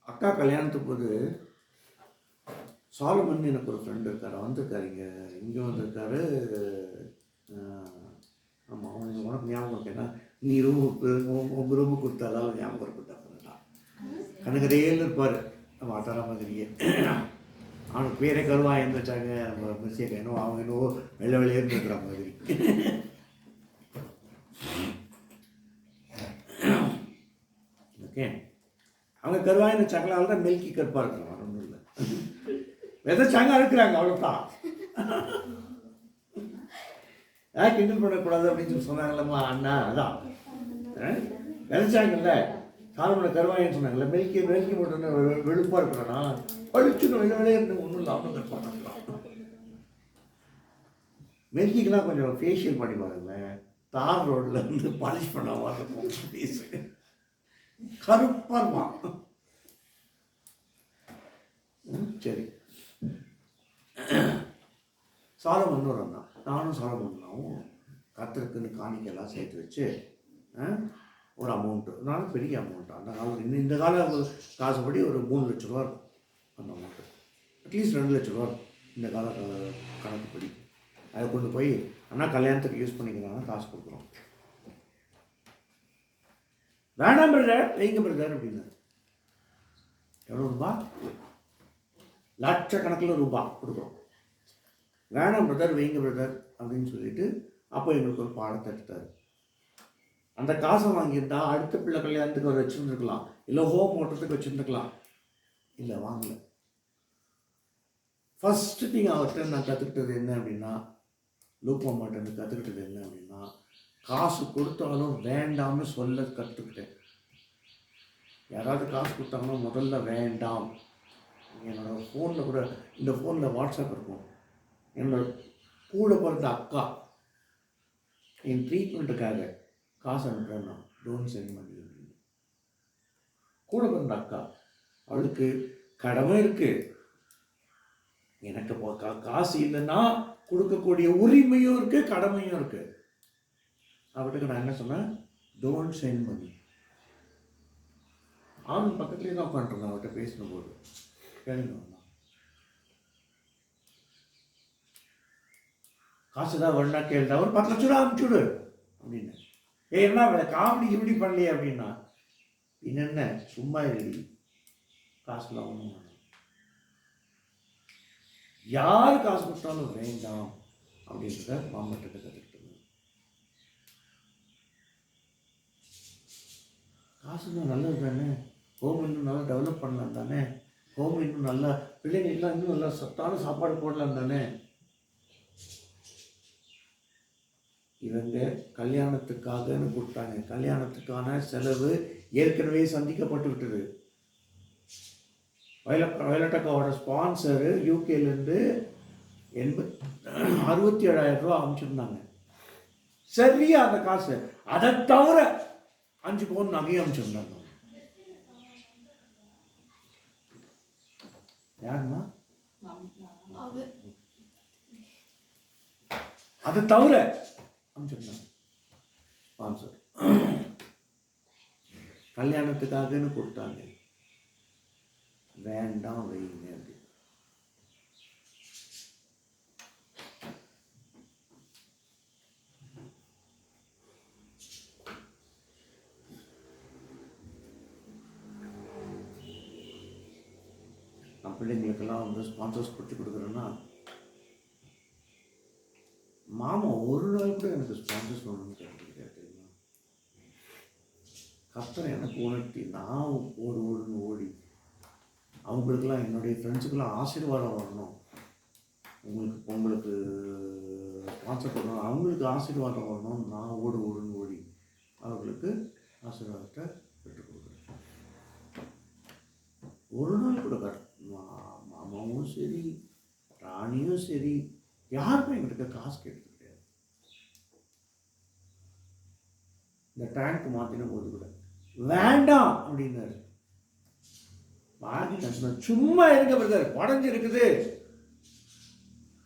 அக்கா கல்யாணத்துக்கு போது சாலமன் எனக்கு ஒரு ஃப்ரெண்டு இருக்கார், வந்திருக்காரு, இங்கே வந்திருக்காரு. ஆமாம், அவனுக்கு உனக்கு ஞாபகம் இருக்கேன்னா நீ உங்கள் ரூமு கொடுத்தாதான் ஞாபகம் இருக்கட்டா. கனகரேன்னு இருப்பார், நம்ம அத்தாரா மாதிரியே. அவனுக்கு பேரே கருவாயன்னு வச்சாங்க நம்ம மிஸ்ஸேக்க, இன்னும் அவங்க இன்னும் வெள்ளை வெளியேன்னு இருக்கிற மாதிரி. ஓகே, அவங்க கருவாயின்னு வச்சாங்களா, அவள் தான் மில்கி கருப்பாக இருக்கிறான், ஒன்றும் இல்லை. விதைச்சாங்க அறுக்கிறாங்க, அவ்வளோதான். கிண்டல் பண்ணக்கூடாது அப்படின்னு சொல்லி சொன்னாங்களம்மா அண்ணா. அதான் விதைச்சாங்கல்ல, சாலமனை கருவாயின்னு சொன்னாங்கல்ல, மில்கி மட்டும் வெளுப்பாக இருக்கிறானா, பழிச்சுன்னு வெளியே இருந்து ஒன்றும் இல்லை, அவனும் கருப்பாக இருக்கலாம். மில்கிக்கெல்லாம் கொஞ்சம் ஃபேஷியல் பண்ணி பாருங்களேன், தார் ரோட்டில் இருந்து பாலிஷ் பண்ணாமல் இருக்கும், ஃபேஸு கருப்பாக இருப்பான். சரி, சாலமன் ஒரு அண்ணா, நானும் சாலமன்னாவும் கத்திரக்குன்னு காணிக்கெல்லாம் சேர்த்து வச்சு ஒரு அமௌண்ட்டு, நானும் பெரிய அமௌண்ட்டு அந்த காலம், இந்த கால காசுபடி ஒரு 3 லட்ச ரூபா இருக்கும் அந்த அமௌண்ட்டு, அட்லீஸ்ட் 2 லட்ச ரூபா இருக்கும் இந்த கால கணக்குப்படி. அதை கொண்டு போய் அண்ணா கல்யாணத்துக்கு யூஸ் பண்ணிக்கிறாங்க, காசு கொடுக்குறோம். வேணாம் பிரதர், வைங்க பிரதர் அப்படின்னு. எவ்வளோ ரூபா? லட்சக்கணக்கில் ரூபா கொடுக்குறோம். வேணாம் பிரதர், வைங்க பிரதர் அப்படின்னு சொல்லிட்டு அப்போ எங்களுக்கு ஒரு பாடத்தை எடுத்தார். அந்த காசை வாங்கியிருந்தா அடுத்த பிள்ளை கல்யாணத்துக்கு அவர் வச்சுருந்துருக்கலாம், இல்லை ஹோம் ஓட்டத்துக்கு வச்சுருந்துக்கலாம். இல்லை, வாங்கலை. ஃபஸ்ட்டு திங் அவர்கிட்ட நான் கற்றுக்கிட்டது என்ன அப்படின்னா, லூக் மாமாட்ட கற்றுக்கிட்டது என்ன அப்படின்னா, காசு கொடுத்தாலும் வேண்டாம்னு சொல்ல கற்றுக்கிட்டேன். யாராவது காசு கொடுத்தாங்கன்னா முதல்ல வேண்டாம். என்னோடய ஃபோனில் கூட, இந்த ஃபோனில் வாட்ஸ்அப் இருக்கும், என்னோட கூட பிறந்த அக்கா என் ட்ரீட்மெண்ட்டுக்காக காசு அனுப்புகிறேன்னா டோன்ட் சென்ட் மணி அப்படின்னு. கூட பிறந்த அக்கா, அவளுக்கு கடமை இருக்குது, எனக்கு காசு இல்லைன்னா கொடுக்கக்கூடிய உரிமையும் இருக்குது, கடமையும் இருக்குது. அவட்டுக்கு நான் என்ன சொன்னேன், டோன்ட் சென்ட் மணி. அவன் பக்கத்துலேயே தான் உட்காந்துருந்தான் அவர்கிட்ட பேசினபோது. கேளுங்க, காசு தான் வேணா கேள்வி, அவர் 10 லட்ச ரூபா அனுப்பிச்சுடு அப்படின்னு. என்ன காமெடி இப்படி பண்ணலையே அப்படின்னா, என்ன சும்மா இல்லை, காசுலாம் ஒன்றும் யார் காசு கொடுத்தாலும் வேண்டாம் அப்படின்றத மாமட்டத்தை கற்றுக்கிட்டு. காசு இன்னும் நல்லது தானே, ஹோம் இன்னும் நல்லா டெவலப் பண்ணலாம் தானே, ஹோம் இன்னும் நல்லா பிள்ளைங்களுக்குலாம் இன்னும் நல்லா சத்தான சாப்பாடு போடலாம் தானே. இவங்க கல்யாணத்துக்காகன்னு கொடுத்தாங்க. கல்யாணத்துக்கான செலவு ஏற்கனவே சந்திக்கப்பட்டு விட்டது. வயலட்டக்காவோட ஸ்பான்சரு யூகேலேருந்து 67,000 ரூபா அனுப்பிச்சிருந்தாங்க. சரியா அந்த காசு. அதை தவிர 5 பவுன் நகையும் அனுப்பிச்சிருந்தாங்க. யாருமா? அதை தவிர அனுப்பிச்சிருந்தாங்க ஸ்பான்சர். கல்யாணத்துக்காகன்னு கொடுத்தாங்க. வேண்டாம் வைங்க அப்படி. நான் பிள்ளைங்களுக்கெல்லாம் ஸ்பான்சர்ஸ் கொடுக்குறேன்னா, மாமா ஒரு நாள் கூட எனக்கு ஸ்பான்சர்ஸ் பண்ணணும்னு கேட்க தெரியுமா? கர்த்தர் எனக்கு உணர்த்தி நான் ஓடுன்னு ஓடி அவங்களுக்கெல்லாம், என்னுடைய ஃப்ரெண்ட்ஸுக்கெல்லாம் ஆசீர்வாதம் வரணும். உங்களுக்கு ஸ்பான்சர் பண்ணணும், அவங்களுக்கு ஆசீர்வாதம் வரணும். நான் ஓடுன்னு ஓடி அவர்களுக்கு ஆசீர்வாதத்தை பெற்றுக் கொடுக்குறேன். ஒரு நாள் கூட மாமாவும் சரி, ராணியும் சரி, யாருமே எங்களுக்கு காசு கேட்டது கிடையாது. இந்த டேங்க் மாற்றின போது கூட வேண்டாம் அப்படின்னாரு. சும்மா இருக்க பிரதர், உடஞ்சி இருக்குது,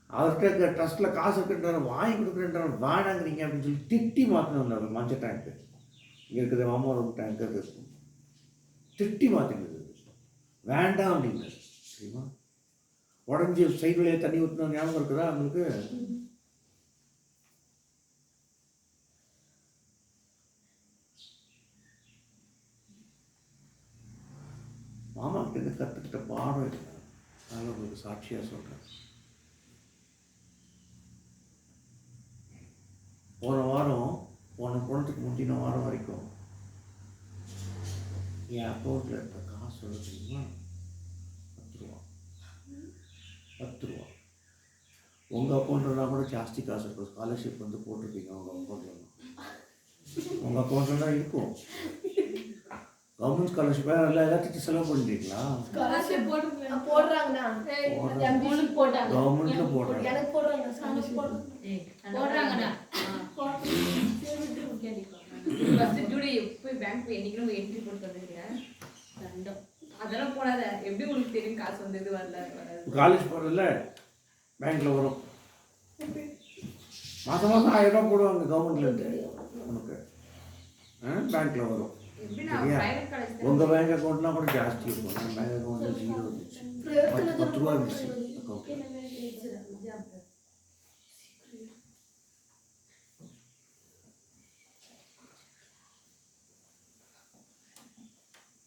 அவர்கிட்ட ட்ரஸ்ட்டில் காசு இருக்குன்றாரு, வாங்கி கொடுக்குறேன்றாரு, வேணாங்கிறீங்க அப்படின்னு சொல்லி திட்டி மாற்றினு வந்தார். மஞ்சள் டேங்க்கு இங்கே இருக்குது, மாமாவோட டேங்க் அது திட்டி மாற்றினது. வேண்டாம் அப்படின்னாரு. சரிமா? உடஞ்சி சைடு வழியாக தண்ணி ஊற்றின ஞாபகம் இருக்குதா உங்களுக்கு? மாமா கிட்ட கற்றுக்கிட்ட பாடம் இல்லை. அதனால் உங்களுக்கு சாட்சியாக சொல்கிறேன். போன போனதுக்கு முந்தின வாரம் வரைக்கும் என் அக்கௌண்ட்டில் இருக்க காசு சொல்ல தெரியுமா? 10 ரூபா. உங்கள் அக்கௌண்ட்லாம் கூட ஜாஸ்தி காசு இருக்கும். ஸ்காலர்ஷிப் போட்டிருப்பீங்க உங்கள் அக்கௌண்ட்லாம். உங்கள் அக்கௌண்ட்டில் தான் இருக்கும். கவர்மெண்ட் ஸ்காலர்ஷிப் எல்லாத்துக்கும் செலவு பண்ணிட்டீங்களா? கவர்மெண்ட்ல காலேஜ் போறதுல பேங்க்ல வரும். மாசம் 1000 ரூபா போடுவாங்க கவர்மெண்ட்ல இருந்து. உனக்கு பேங்க்ல வரும். உங்க பேங்க் அக்கௌண்ட்லாம் கூட ஜாஸ்தி இருக்கும். என் பேங்க் அக்கௌண்ட்ல 0 இருந்துச்சு. 10 ரூபா இருந்துச்சு அக்கௌண்ட்ல.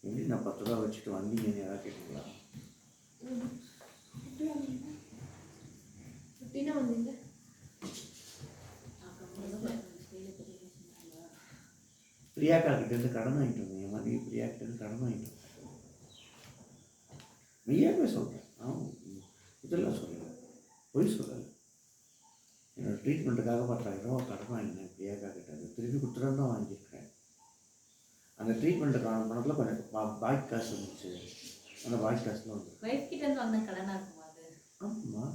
எப்படி நான் 10 ரூபா வச்சுட்டு வந்தீங்கன்னு யாராவது கேட்டீங்களா? பிரியாக்கா கிட்டேருந்து கடன் வாங்கிட்டு வந்தேன். என் மனைவி பிரியாக்கிட்டேருந்து கடன் வாங்கிட்டு வந்தேன். மெய்யாவே சொல்கிறேன். இதெல்லாம் சொல்லலை, பொய் சொல்லலை. என்னோடய ட்ரீட்மெண்ட்டுக்காக 10,000 ரூபா கடன் வாங்கினேன் பிரியாக்கா கிட்ட. திருப்பி கொடுத்துட்டு தான் வாங்கியிருக்கேன். அந்த ட்ரீட்மெண்ட்டுக்கான பணத்தில் கொஞ்சம் பாக்கி காசு இருந்துச்சு. அந்த பாக்கி காசுலாம் வந்து ஆமாம்,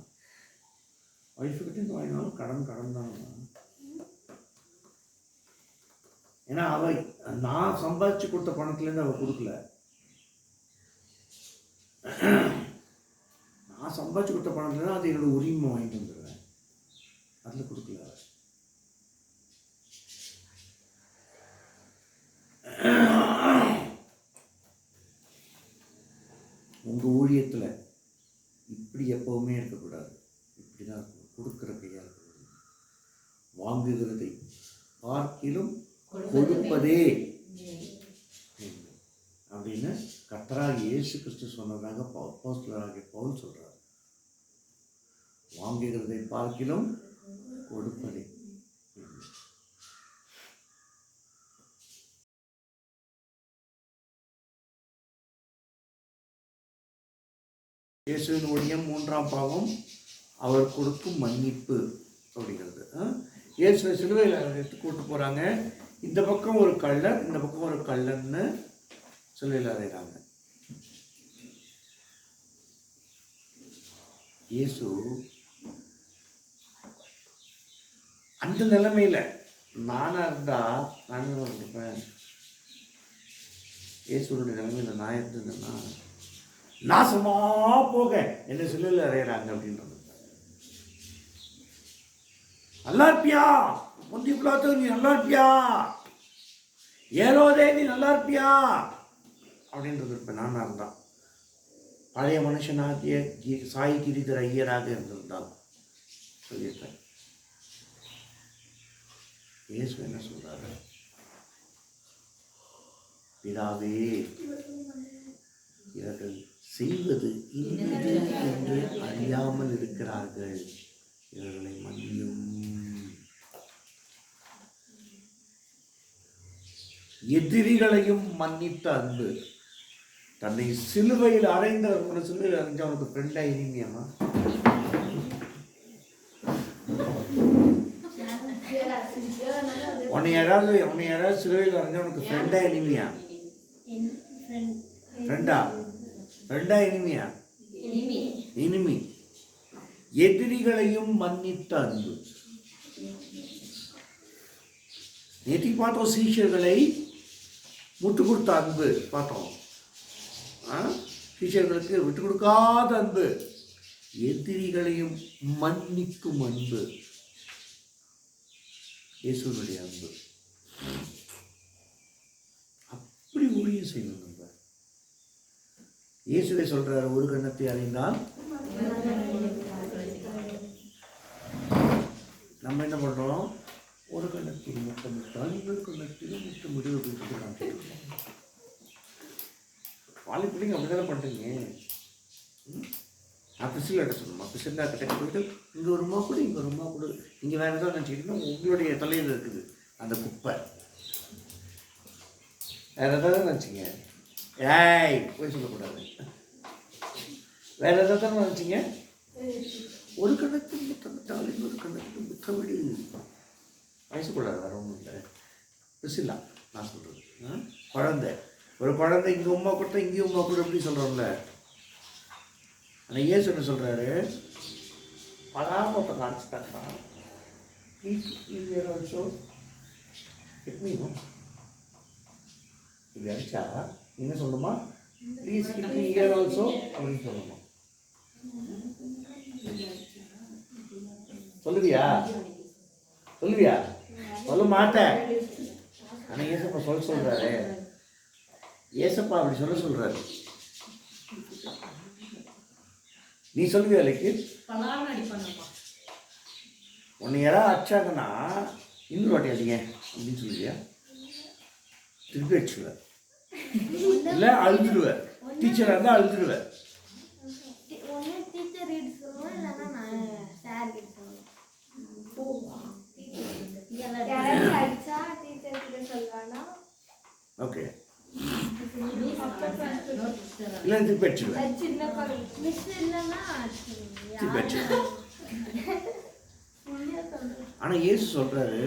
ஒய்ஃபுக்கிட்டேருந்து வாங்கினாலும் கடன் தான். ஏன்னா நான் சம்பாதிச்சு கொடுத்த பணத்துலேருந்து அவள் கொடுக்கல. நான் சம்பாதிச்சு கொடுத்த பணத்துல அது என்னோட உரிமை வாங்கிட்டு வந்துடுவேன். அதில் கொடுக்கல. உங்கள் ஊழியத்தில் இப்படி எப்பவுமே இருக்கக்கூடாது. இப்படி தான் இருக்கணும். கொடுக்குற கையாக இருக்கக்கூடாது. வாங்குகிறதை பார்க்கிலும் கொடுப்பதே அப்படின்னு கர்த்தராகிய இயேசு கிறிஸ்து சொன்னதாக அப்போஸ்தலராகிய பவுல் சொல்றார். வாங்குகிறதை பார்க்கிலும் கொடுப்பதே. இயேசுவின் ஊழியம் 3ஆம் பாவம் அவர் கொடுக்கும் மன்னிப்பு அப்படிங்கிறது. இயேசுவை சிலுவையில் எடுத்து கூட்டு போகிறாங்க. இந்த பக்கம் ஒரு கள்ளன், இந்த பக்கம் ஒரு கள்ளன்னு சிலுவையில் அறைகிறாங்க. இயேசு அந்த நிலைமையில நானா இருந்தா நான் இருப்பேன். இயேசுடைய நிலைமையில நான் இருந்தேன்னா நாசமா போக என்ன சிலுவையில் அறையிறாங்க அப்படின்றது. நல்லா இருப்பியா முந்தி பிள்ளாத்த, நீ நல்லா இருப்பியா ஏரோதே, நீ நல்லா இருப்பியா அப்படின்றது இருப்பேன் நானா இருந்தான். பழைய மனுஷனாகிய சாய் கிரிதர் ஐயராக இருந்திருந்தால் சொல்லியிருப்பேன். இயேசு என்ன சொல்றாரு? பிதாவே, இவர்கள் செய்வது இன்னது என்று அறியாமல் இருக்கிறார்கள், இவர்களை மன்னியும். எதிரிகளையும் மன்னித்த அன்பு. தன்னை சிலுவையில் அறைந்தவர்களை சிலுவையில் அறைஞ்ச அவனுக்கு ஃப்ரெண்டா இனிமையாமா? உன்னை யாராவது சிலுவையில் அறைஞ்சா உனக்கு ஃப்ரெண்டா இனிமையா? ஃப்ரெண்டா இனிமையா? இனிமை. எதிரிகளையும் மன்னித்த அன்பு. நேற்று பார்த்தோம் சீஷர்களை முட்டு கொடுத்த அன்பு பார்த்தோம். சீஷர்களுக்கு விட்டு கொடுக்காத அன்பு, எதிரிகளையும் மன்னிக்கும் அன்பு இயேசுனுடைய அன்பு. அப்படி ஊழியம் செய்யணும். நம்ம இயேசுவை சொல்றாரு, ஒரு கண்ணத்தை அறிந்தால் நம்ம என்ன பண்றோம்? ஒரு கண்ணத்தில் முத்தமிட்டால் இன்னொரு கண்ணத்திலும் முத்தமிடு அப்படின்னு நான் கேட்கிறோம். வாலி பிள்ளைங்க அப்படிதானே பண்ணுறீங்க. நான் பிசிலாட்ட சொல்லணுமா? பிசிலாட்ட போயிட்டு இங்கே ஒரு ரூபா கொடு, இங்கே ஒரு ரூபா கொடு, இங்கே வேறு எதாவது நினச்சிக்கிட்டீங்கன்னா உங்களுடைய தலையில் இருக்குது அந்த குப்பை. வேறு எதாவது நினச்சிங்க, ஏய் போய் சொல்லக்கூடாது. வேறு எதாவது தானே நினச்சிங்க? ஒரு கண்ணத்தில் முத்தமிட்டால் இன்னொரு கண்ணத்தில் முத்தமிடு. வயசுக்கூடாது, வேறு ஒன்றும் இல்லை. பிசிலா நான் சொல்கிறது. குழந்தை, ஒரு குழந்தை இங்கே உமா கொடுத்தா இங்கேயும் உமா கொடு எப்படி சொல்கிறோம்ல. ஆனால் இயேசு என்ன சொல்கிறாரு? பராமத்தை காமிச்சுட்டாக்கா ஆல்சோ கிட்னியும் இப்படி அடிச்சா என்ன சொல்லணுமா? ப்ளீஸ் கிட்னி இயர் ஆல்சோ அப்படின்னு சொல்லணும். சொல்லுவியா? சொல்லுவியா? சொல்ல மாட்டேன். ஆனால் ஏசப்பா சொல்கிறாரு. ஏசப்பா அப்படி சொல்கிறாரு. நீ சொல்லுவியா? லைக்கு உன்னை யாராவது அடிச்சாங்கன்னா இன்னொரு வாட்டி அடிங்க அப்படின்னு சொல்லுவியா? திருப்பி அடிச்சுடுவேன், இல்லை அழுதுடுவேன். டீச்சராக இருந்தால் அழுதுடுவேன். ஓகே, இல்லை திருப்பி அடிச்சுடுவேன். ஆனால் இயேசு சொல்றாரு,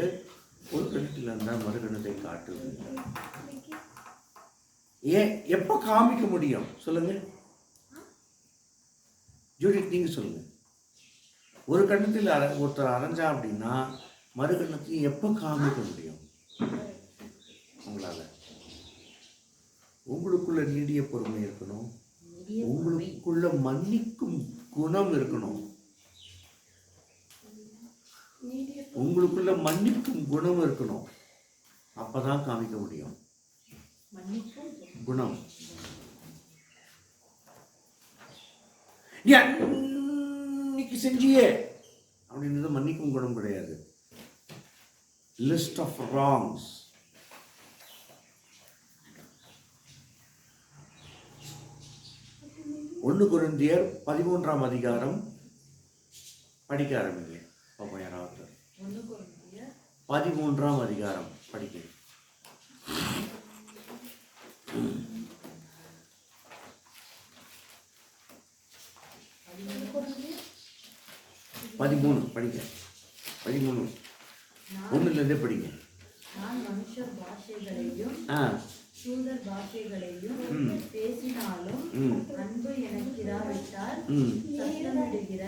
ஒரு கணத்தில் இருந்தால் மறுகணத்தை காட்டு. ஏன் எப்போ காமிக்க முடியும் சொல்லுங்க? ஜூடித் நீங்க சொல்லுங்க. ஒரு கண்ணத்தில் ஒருத்தர் அரைஞ்சா அப்படின்னா மறுகணத்தையும் எப்போ காமிக்க முடியும் உங்களால? உங்களுக்குள்ள நீடிய பொறுமை இருக்கணும், உங்களுக்குள்ள மன்னிக்கும் குணம் இருக்கணும். உங்களுக்குள்ள மன்னிக்கும் குணம் இருக்கணும். அப்பதான் காமிக்க முடியும் குணம். இன்னைக்கு செஞ்சியே அப்படின்றது மன்னிக்கும் குணம் கிடையாது. List of wrongs. 1 கொரிந்தியர் 13ஆம் அதிகாரம் படிக்க ஆரம்பிங்க. பாப்போம் யாராவது 13ஆம் அதிகாரம் படிக்க. 13 படிக்க. 13 ஒன்றுலேருந்தே படிங்க. நான் மனுஷர் பாஷைகளையும் தூதர் பாஷைகளையும் பேசினாலும் அன்பு எனக்கு இராவிட்டால் சத்தமிடுகிற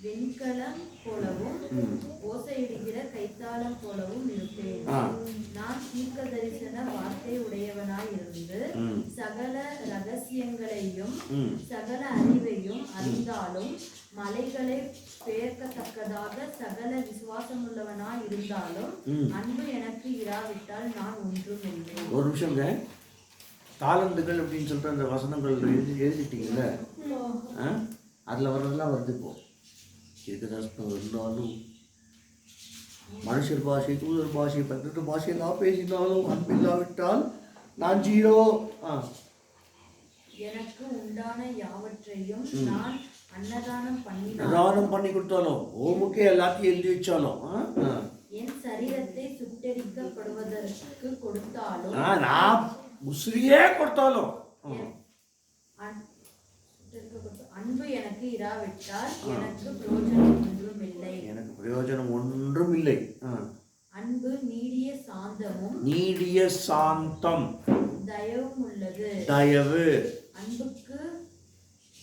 வெண்கலம் போலவும் ஓசையிடுகிற கைத்தாளம் போலவும் இருப்பேன். நான் தீர்க்க தரிசன வார்த்தை உடையவனாய் இருந்து சகல ரகசியங்களையும் சகல அறிவையும் அறிந்தாலும் மலைகளை பெயர்க்கத்தக்கதாக சகல விசுவாசமுள்ளவனாய் இருந்தாலும் அன்பு எனக்கு இராவிட்டால் நான் ஒன்றும் இல்லை. ஒரு நிமிஷம், தாளந்துகள் அப்படின்னு சொல்லிட்டு அந்த வசனங்கள் எழுதிட்டீங்கல்ல, அதில் வர்றதெல்லாம் வருது. இப்போ இதுக்கு இருந்தாலும் மனுஷர் பாஷை தூதர் பாஷை 18 பாஷையெல்லாம் பேசினாலும் அன்பில்லாவிட்டால் நான் ஜீரோ. எனக்கு உண்டான யாவற்றையும் நான் அன்னதானம் பண்ணி கொடுத்தாலும் ஓமுக்கே எல்லாத்தையும் எழுதி வச்சாலும் என் சரீரத்தை சுட்டெரிக்கப்படுவதற்கு கொடுத்தாலும் நான் முசிறியே கொடுத்தாலும் அன்பு எனக்கு இராவிட்டால் எனக்கு பிரயோஜனம் ஒன்றும் இல்லை. எனக்கு பிரயோஜனம் ஒன்றும் இல்லை. அன்பு நீடிய சாந்தம் தயவும் உள்ளது. தயவு. அன்புக்கு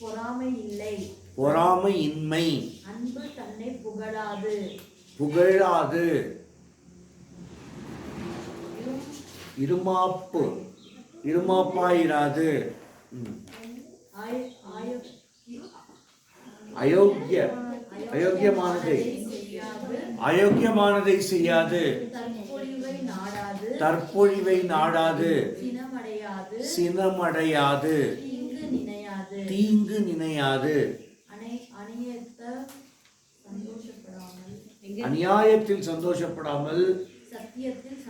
பொறாமை இல்லை. பொறாமை இன்மை. அன்பு தன்னை புகழாது. இருமாப்பாயிராது. அயோக்கியமானதை செய்யாது. தற்பொழிவை நாடாது. சினமடையாது. தீங்கு நினையாது. அநியாயத்தில் சந்தோஷப்படாமல் சத்தியத்தில்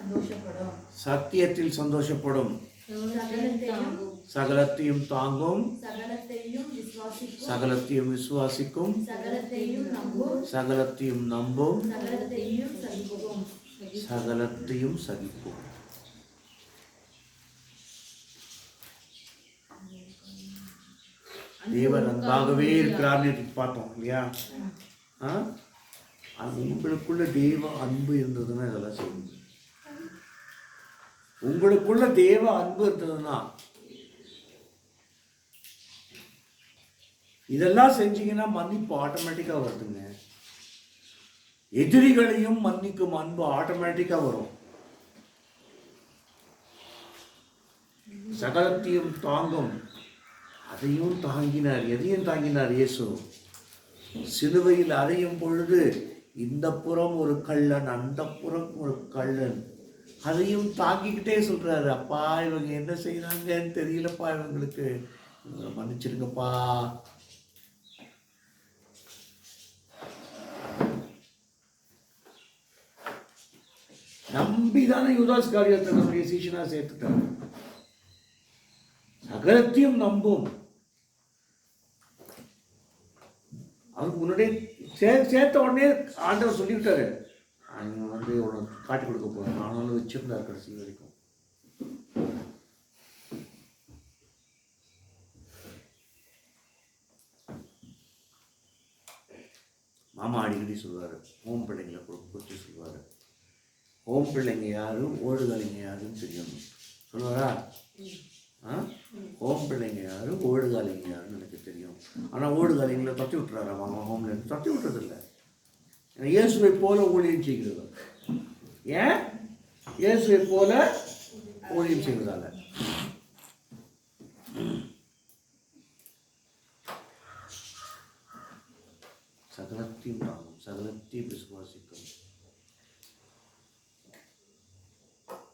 சந்தோஷப்படும். சகலத்தையும் தாங்கும். சகலத்தையும் விசுவாசிக்கும். சகலத்தையும் நம்பும். சகலத்தையும் சகிக்கும். தேவன் அன்பாகவே இருக்கிறார்னு பார்த்தோம் இல்லையா? உங்களுக்குள்ள தேவ அன்பு இருந்ததுன்னா இதெல்லாம் செய்யுங்க. உங்களுக்குள்ள தேவ அன்பு இருந்ததுன்னா இதெல்லாம் செஞ்சீங்கன்னா மன்னிப்பு ஆட்டோமேட்டிக்கா வருதுங்க. எதிரிகளையும் மன்னிக்கும் அன்பு ஆட்டோமேட்டிக்கா வரும். சகலத்தையும் தாங்கும். அதையும் தாங்கினார். எதையும் தாங்கினார் இயேசு? சிலுவையில் அறையும் பொழுது இந்த புறம் ஒரு கள்ளன், அந்த புறம் ஒரு கள்ளன், அதையும் தாங்கிக்கிட்டே சொல்றாரு, அப்பா இவங்க என்ன செய்யறாங்கன்னு தெரியலப்பா, இவங்களுக்கு மன்னிச்சிருங்கப்பா. நம்பிதானே யூதாஸ் காரியத்தை நம்முடைய சீஷனா சேர்த்துட்டாங்க. சகலத்தையும் நம்பும். அதுக்கு முன்னாடியே சேர்த்த உடனே ஆண்டவர் சொல்லிவிட்டாரு, அவங்க இவ்வளோ காட்டி கொடுக்க போகிறேன். ஆனாலும் வச்சிருந்தார் கடைசி வரைக்கும். மாமா அடிக்கடி சொல்லுவார், ஹோம் பிள்ளைங்களை குறித்து சொல்லுவார். ஹோம் பிள்ளைங்க யாரு, ஓடுகாலிங்க யாருன்னு தெரியணும் சொல்லுவாரா? ஹோம் பிள்ளைங்க யாரு, ஓடுகாலிங்க யாருன்னு எனக்கு தெரியும். ஆனால் ஓடுகாலிங்களை தட்டி விட்டுறாரு மாமா. ஹோம்லேருந்து தட்டி விட்டுறதில்லை. இயேசுவை போல ஊழியம் செய்கிறது. ஏன்? இயேசுவை போல ஊழியம் செய்வதால. சகலத்தையும் தாங்கும், சகலத்தையும் விசுவாசிக்கும்,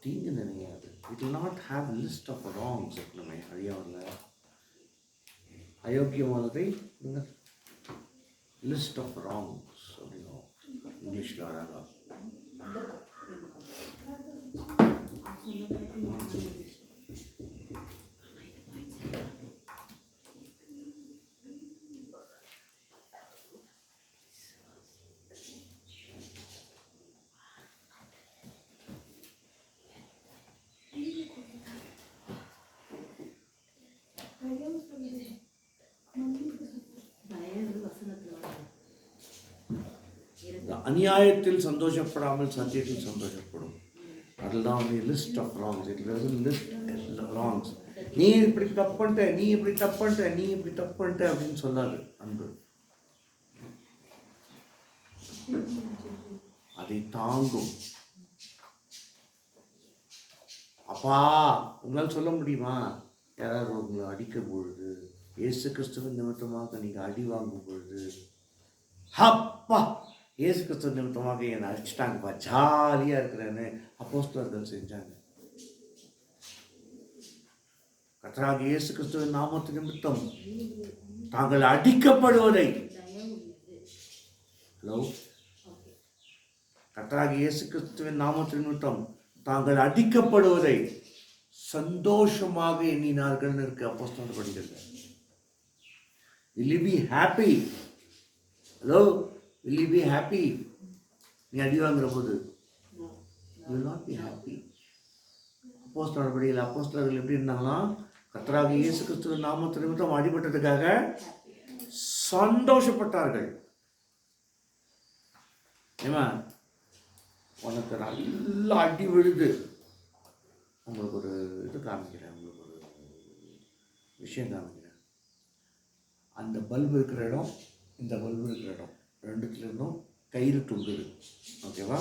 தீங்கு நினையாது. It will not have a list of wrongs. நம்ம அறியாமல அயோக்கியமானதை லிஸ்ட் ஆஃப் ராங்ஸ் அப்படின்னா இங்கிலீஷ்ல அழகா. அநியாயத்தில் சந்தோஷப்படாமல் சத்தியத்தில் சந்தோஷப்படும். அதெல்லாம் வந்து list of wrongs. It list wrongs. நீ இப்படி தப்பு பண்ணிட்ட, நீ இப்படி தப்பு பண்ணிட்ட, நீ இப்படி தப்பு பண்ணிட்ட அப்படின்னு சொல்லாது அன்பு. அதை தாங்கும். அப்பா உங்களால் சொல்ல முடியுமா, யாராவது உங்களை அடிக்கும் பொழுது, இயேசு கிறிஸ்துவின் நிமித்தமாக நீங்கள் அடி வாங்கும் பொழுது, அப்பா இயேசு கிறிஸ்துவ நிமித்தமாக என்னை அடிச்சிட்டாங்கப்பா, ஜாலியாக இருக்கிறேன்னு அப்போஸ்தலர்கள் செஞ்சாங்க. கர்த்தராகிய இயேசு கிறிஸ்துவின் நாமத்து நிமித்தம் தாங்கள் அடிக்கப்படுவதை, ஹலோ, கர்த்தராகிய இயேசு கிறிஸ்துவின் நாமத்து நிமித்தம் தாங்கள் அடிக்கப்படுவதை சந்தோஷமாக எண்ணினார்கள் இருக்கு அப்போஸ்தலர் படிக்கிறது. Will you be happy? Hello? Will you be happy? நீ அடி வாங்குற போது you will not be happy. அப்போஸ்தலர் படியில் அப்போஸ்தலர்கள் எப்படி இருந்தாங்களாம், கர்த்தராகிய இயேசு கிறிஸ்துவின் நாமத்து நிமித்தம் அடிபட்டதுக்காக சந்தோஷப்பட்டார்கள். ஏமா உனக்கு நல்லா அடி விழுது, உங்களுக்கு ஒரு இது காமிக்கிறேன், உங்களுக்கு ஒரு விஷயம் காமிக்கிறேன். அந்த பல்பு இருக்கிற இடம், இந்த பல்பு இருக்கிற இடம் ரெண்டுத்துலேருந்தும் கயிறு தொங்குது. ஓகேவா?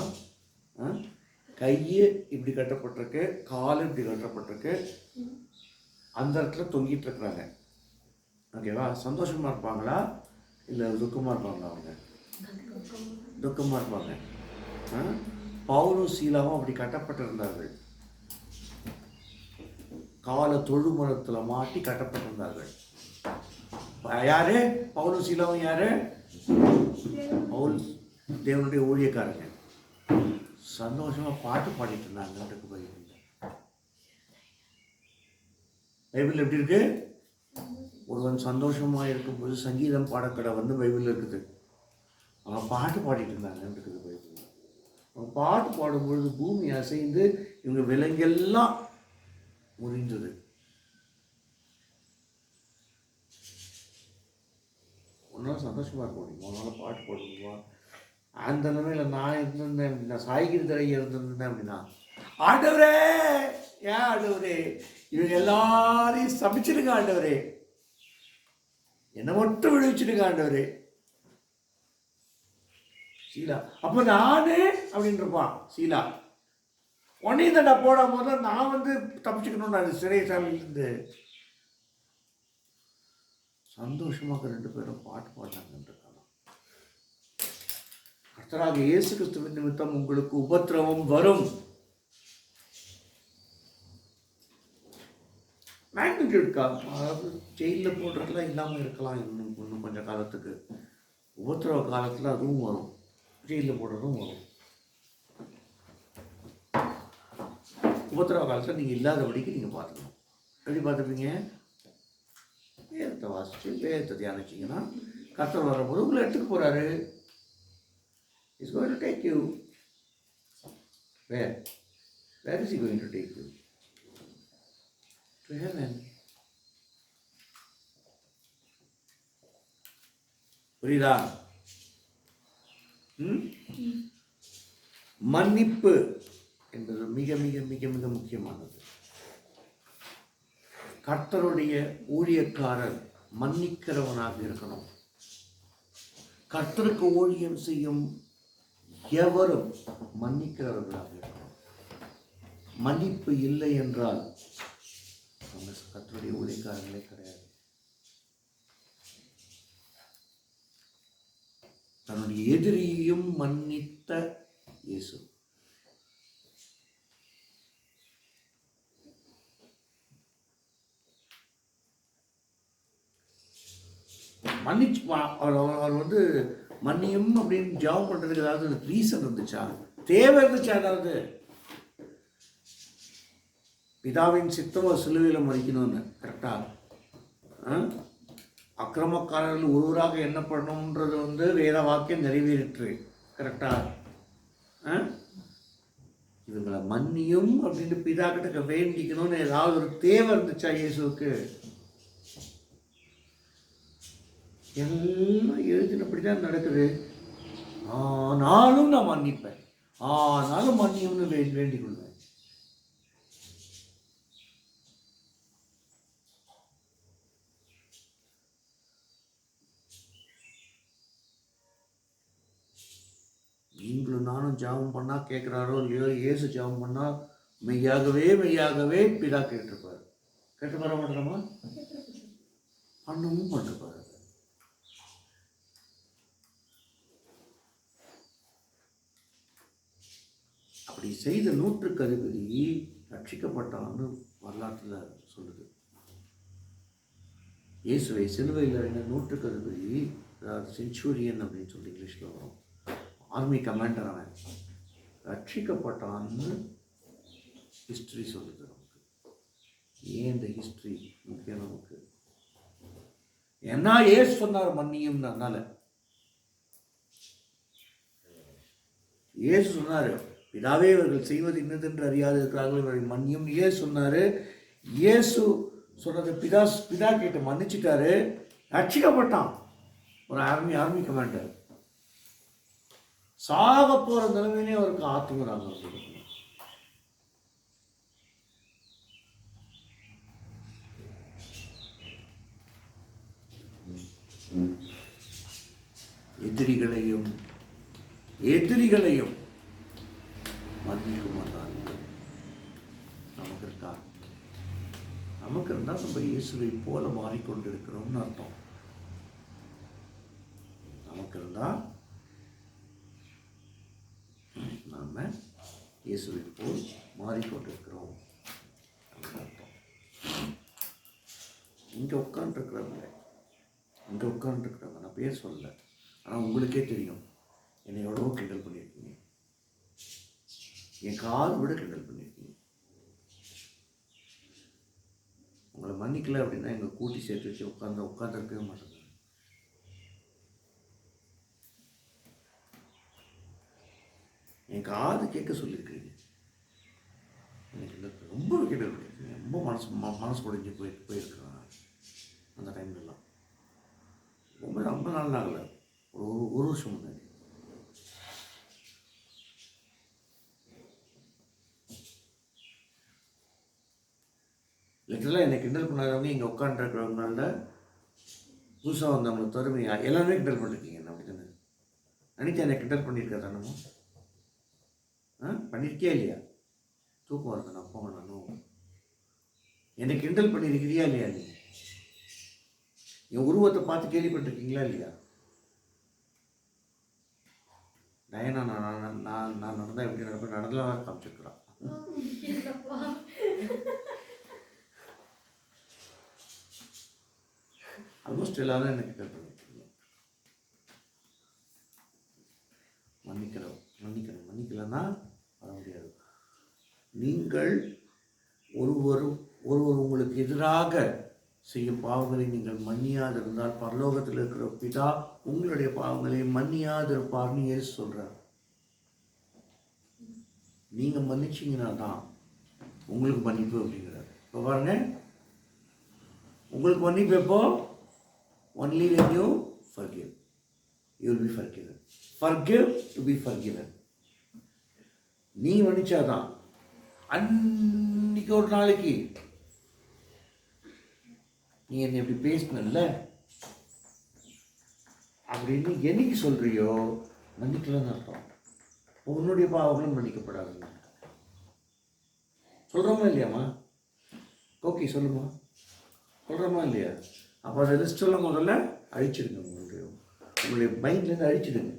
கையை இப்படி கட்டப்பட்டிருக்கு, காலு இப்படி கட்டப்பட்டிருக்கு, அந்த இடத்துல தொங்கிட்டு இருக்கிறாங்க. ஓகேவா? சந்தோஷமாக இருப்பாங்களா இல்லை துக்கமாக இருப்பாங்களா? அவங்க துக்கமாக இருப்பாங்க. பவுலும் சீலாவும் அப்படி கட்டப்பட்டிருந்தார்கள். காலை தொழுமரத்தில் மாட்டி கட்டப்பட்டிருந்தார்கள். யாரு? பவுலும் சீலாவும் யாரு? பவுல் தேவனுடைய ஊழியக்காரங்க. சந்தோஷமா பாட்டு பாடிட்டு இருந்தாங்க. பைபிள் எப்படி இருக்கு? ஒருவன் சந்தோஷமா இருக்கும்போது சங்கீதம் பாடக்கடை வந்து பைபிள் இருக்குது. அவன் பாட்டு பாடிட்டு இருந்தாங்க இருக்குது பைபிள். அவன் பாட்டு பாடும்பொழுது பூமி அசைந்து இவங்க விலங்கெல்லாம் முறிந்தது. ஒன்னால சந்தோஷமா இருக்க முடியுமா? உன்னால பாட்டு பாட முடியுமா? அந்த நிலைமையில நான் இருந்திருந்தேன் அப்படின்னா, சாய்கிரி தரையை இருந்திருந்தேன் அப்படின்னா, ஆண்டவரே, ஏன் ஆண்டவரே இவங்க எல்லாரையும் சமைச்சிடுங்க ஆண்டவரே, என்னை மட்டும் விடுவிச்சிடுங்க ஆண்டவரே. சீலா அப்போ நானே அப்படின்னு இருப்பான். சீலா உன்னையும் தண்டா போடும் போது நான் வந்து தப்பிச்சுக்கணும்னு அது சிறைசாலையிலிருந்து சந்தோஷமாக ரெண்டு பேரும் பாட்டு பாடினாங்கன்னு. கர்த்தராகிய இயேசு கிறிஸ்துவின் நிமித்தம் உங்களுக்கு உபத்திரவம் வரும். மேக்னிடியூட்கா, அதாவது ஜெயிலில் போடுறதுலாம் இல்லாமல் இருக்கலாம் இன்னும் கொஞ்சம் காலத்துக்கு. உபத்திரவ காலத்தில் அதுவும் வரும், ஜெயிலில் போடுறதும் வரும். உபத்திரவ காலத்தில் நீங்கள் இல்லாதபடிக்கு நீங்கள் பார்த்துக்கணும். எப்படி பார்த்துப்பீங்க? வேதத்தை வாசித்து வேதத்தை தியானிச்சிங்கன்னா கர்த்தர் வரும்போது உங்களை எடுத்துக்க போகிறாரு. He's going to take you. Where? Where is he going to take you? To heaven. புரியுதா? மன்னிப்பு என்பது மிக மிக மிக மிக முக்கியமானது. கர்த்தருடைய ஊழியக்காரர் மன்னிக்கிறவனாக இருக்கணும். கர்த்தருக்கு ஊழியம் செய்யும் எவரும் மன்னிக்கிறவர்களாக இருக்கணும். மன்னிப்பு இல்லை என்றால் அவங்க கர்த்தருடைய ஊழியக்காரர்களே கிடையாது. தன்னுடைய எதிரியையும் மன்னித்த இயேசு. மன்னிச்சு அவர் வந்து மன்னியும் அப்படின்னு ஜெபம் பண்ணுறதுக்கு ஏதாவது ரீசன் இருந்துச்சா, தேவை இருந்துச்சா? அதாவது பிதாவின் சித்தம் சிலுவையில் மறிக்கணும்னு கரெக்டாக அக்கிரமக்காரர்கள் ஒருவராக என்ன பண்ணணுன்றது வந்து வேத வாக்கியம் நிறைவேறிற்று கரெக்டாக. இவங்களை மன்னியும் அப்படின்னு பிதா கிட்ட வேண்டிக்கணும்னு ஏதாவது ஒரு தேவை இருந்துச்சா இயேசுவுக்கு? எல்லாம் எழுதினபடி தான் நடக்குது. ஆனாலும் நான் மன்னிப்பேன், ஆனாலும் மன்னியும்னு வேண்டிக் கொள்வேன். நீங்களும் நானும் ஜெபம் பண்ணா கேட்குறாரோ இல்லையோ, இயேசு ஜெபம் பண்ணா மெய்யாகவே மெய்யாகவே பிதா கேட்டிருப்பார். கேட்டு வர மாட்டோமா? பண்ணவும் பண்ணிருப்பார். அப்படி செய்த 100க்கு அதிபதி ரட்சிக்கப்பட்டான்னு வரலாற்றில் சொல்லுது. இயேசுவை சிலுவையில் இருந்த 100க்கு அதிபதி, அதாவது செஞ்சுரியன் அப்படின்னு சொல்லி இங்கிலீஷில் வரும், ஆர்மி கமாண்டர் அவன், ரட்சிக்கப்பட்டான்னு ஹிஸ்ட்ரி சொல்லுது நமக்கு. ஏன் இந்த ஹிஸ்ட்ரி முக்கியம் நமக்கு? ஏன்னா ஏசு சொன்னார் மன்னியும். அதனால ஏசு சொன்னார், பிதாவே இவர்கள் செய்வது இன்னதென்று அறியாது இருக்கிறார்கள், இவர்கள் மன்னியும் ஏசு சொன்னார். இயேசு சொன்னது பிதா கேட்டு மன்னிச்சிட்டாரு, ரட்சிக்கப்பட்டான். ஒரு ஆர்மி கமாண்டர் சாக போற நிலைமையிலே அவருக்கு ஆத்துமராக. எதிரிகளையும் மன்னிக்கும் நமக்கு இருக்கா? நமக்கு இருந்தால் நம்ம இயேசுவை போல மாறிக்கொண்டிருக்கிறோம்னு அர்த்தம். நமக்கு இருந்தால் நாம இயேசுவை போல் மாறிக்கொண்டிருக்கிறோம் அர்த்தம். இங்கே உட்காந்துருக்கிறவங்க நான் பேர் சொல்லலை, ஆனால் உங்களுக்கே தெரியும், என்னை எவ்வளோ கிண்டல் பண்ணியிருக்கீங்க, என் கால் விட கிண்டல் பண்ணியிருக்கீங்க. உங்களை மன்னிக்கல அப்படின்னா எங்கள் கூட்டி சேர்த்து வச்சு உட்காந்துருக்கவே மாட்டேங்க. என் காது கேட்க சொல்லியிருக்கிறீங்க, எனக்கு ரொம்ப கிண்டல் பண்ணியிருக்கீங்க, ரொம்ப மனசு உடைஞ்சு போயிருக்கிறேன் அந்த டைம்லலாம். ரொம்ப நாள் ஆகலை, ஒரு வருஷம் முன்னாடி. லிட்டரலாக என்னை கிண்டல் பண்ணாதவங்க இங்கே உட்காந்துருக்கிறவங்களால புதுசாக வந்தவங்களை தருமையா எல்லாமே கிண்டல் பண்ணிருக்கீங்க. என்ன அப்படி தானே அனிதா என்னை கிண்டல் பண்ணியிருக்கா தானமோ? பண்ணியிருக்கே இல்லையா? தூக்கம் வருது, நான் போங்க. நானும் என்னை கிண்டல் பண்ணியிருக்கிறியா இல்லையா? நீ என் உருவத்தை பார்த்து கேள்விப்பட்டிருக்கீங்களா இல்லையா? டயனா நான் நடந்தால் எப்படி நடப்பேன், நடந்தலாம் காமிச்சிருக்கிறான். ஆல்மோஸ்ட் எல்லாரும் எனக்கு கிண்டல் பண்ணிருக்கீங்க. மன்னிக்கலன்னா வர முடியாது. நீங்கள் ஒருவர் உங்களுக்கு எதிராக செய்யும் பாவங்களை நீங்கள் மன்னியாதிருந்தால் பரலோகத்தில் இருக்கிற பிதா உங்களுடைய பாவங்களை மன்னியாதிருப்பார்னு இயேசு சொல்றார். நீங்க மன்னிச்சீங்கன்னா தான் உங்களுக்கு மன்னிப்பு அப்படிங்கிறார். இப்போ பாருங்க, உங்களுக்கு மன்னிப்பு எப்போ? only when you forgive, you will be forgiven. Forgive to be forgiven. நீ மன்னிச்சாதான். அன்னைக்கு ஒரு நாளைக்கு நீ என்னை எப்படி பேசினல்ல அப்படின்னு என்னைக்கு சொல்றியோ மன்னிக்கலன்னு அர்த்தம். உன்னுடைய பாவங்களும் மன்னிக்கப்படாதுங்க. சொல்கிறோமா இல்லையாம்மா? ஓகே சொல்லுமா, சொல்கிறோமா இல்லையா? அப்போ அதை லிஸ்டெல்லாம் முதல்ல அழிச்சிடுங்க. உங்களுடைய மைண்ட்லேருந்து அழிச்சிடுங்க.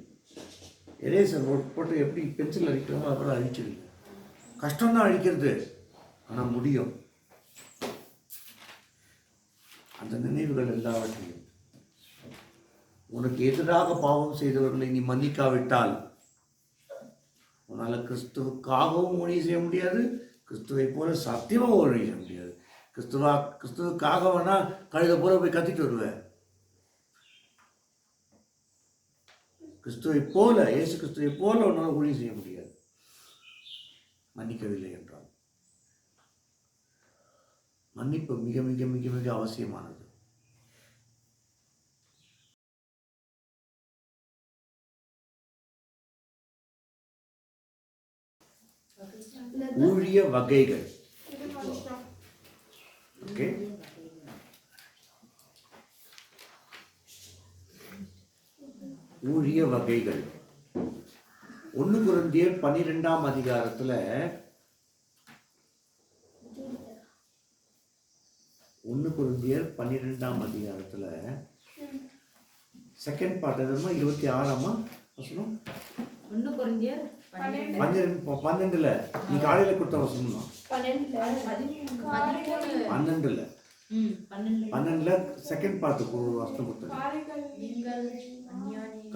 எரேசர் போட்டு எப்படி பென்சில் அழிக்கிறோமோ அதெல்லாம் அழிச்சிடுங்க. கஷ்டம்தான் அழிக்கிறது, ஆனால் முடியும். அந்த நினைவுகள் எல்லாவற்றையும் உனக்கு எதிராக பாவம் செய்தவர்களை நீ மன்னிக்காவிட்டால் உன்னால் கிறிஸ்துவுக்காகவும் ஊழியம் செய்ய முடியாது, கிறிஸ்துவை போல சத்தியமாக ஊழியம் செய்ய முடியாது. கிறிஸ்துவுக்காக வேணா கழுத போல போய் கத்திட்டு வருவேன். கிறிஸ்துவை போல, இயேசு கிறிஸ்துவை போல உன்னால் ஊழியம் செய்ய முடியாது மன்னிக்கவில்லை என்றால். மன்னிப்பு மிக மிக மிக மிக அவசியமானது. ஊழிய வகைகள். ஓகே, ஊழிய வகைகள். 1 கொரிந்தியர் 12ஆம் அதிகாரத்துல 1 கொரிந்தியர் 12ஆம் அதிகாரத்துல செகண்ட் பார்ட் எதுமா 26ஆமா வசனம்? 1 கொரிந்தியர் 12ல நீ காலையில கொடுத்த வசனம் தான். 12ல செகண்ட் பார்ட்டுக்கு ஒரு வசனம் கொடுத்தது.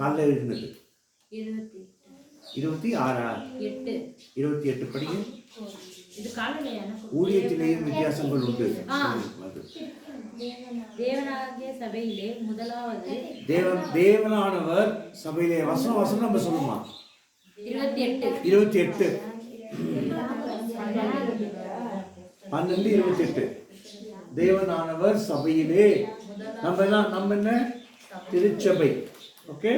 காலைல எழுதினது 28 படிங்க. இது காலையில ஊழியத்திலேயும் வித்தியாசங்கள் உண்டு. தேவனாகிய சபையிலே முதலாவது தேவனானவர் சபையிலே வசனம் நம்ம சொல்லுமா? 28 12:28 தேவனானவர் சபையிலே நம்ம என்ன திருச்சபை. ஓகே,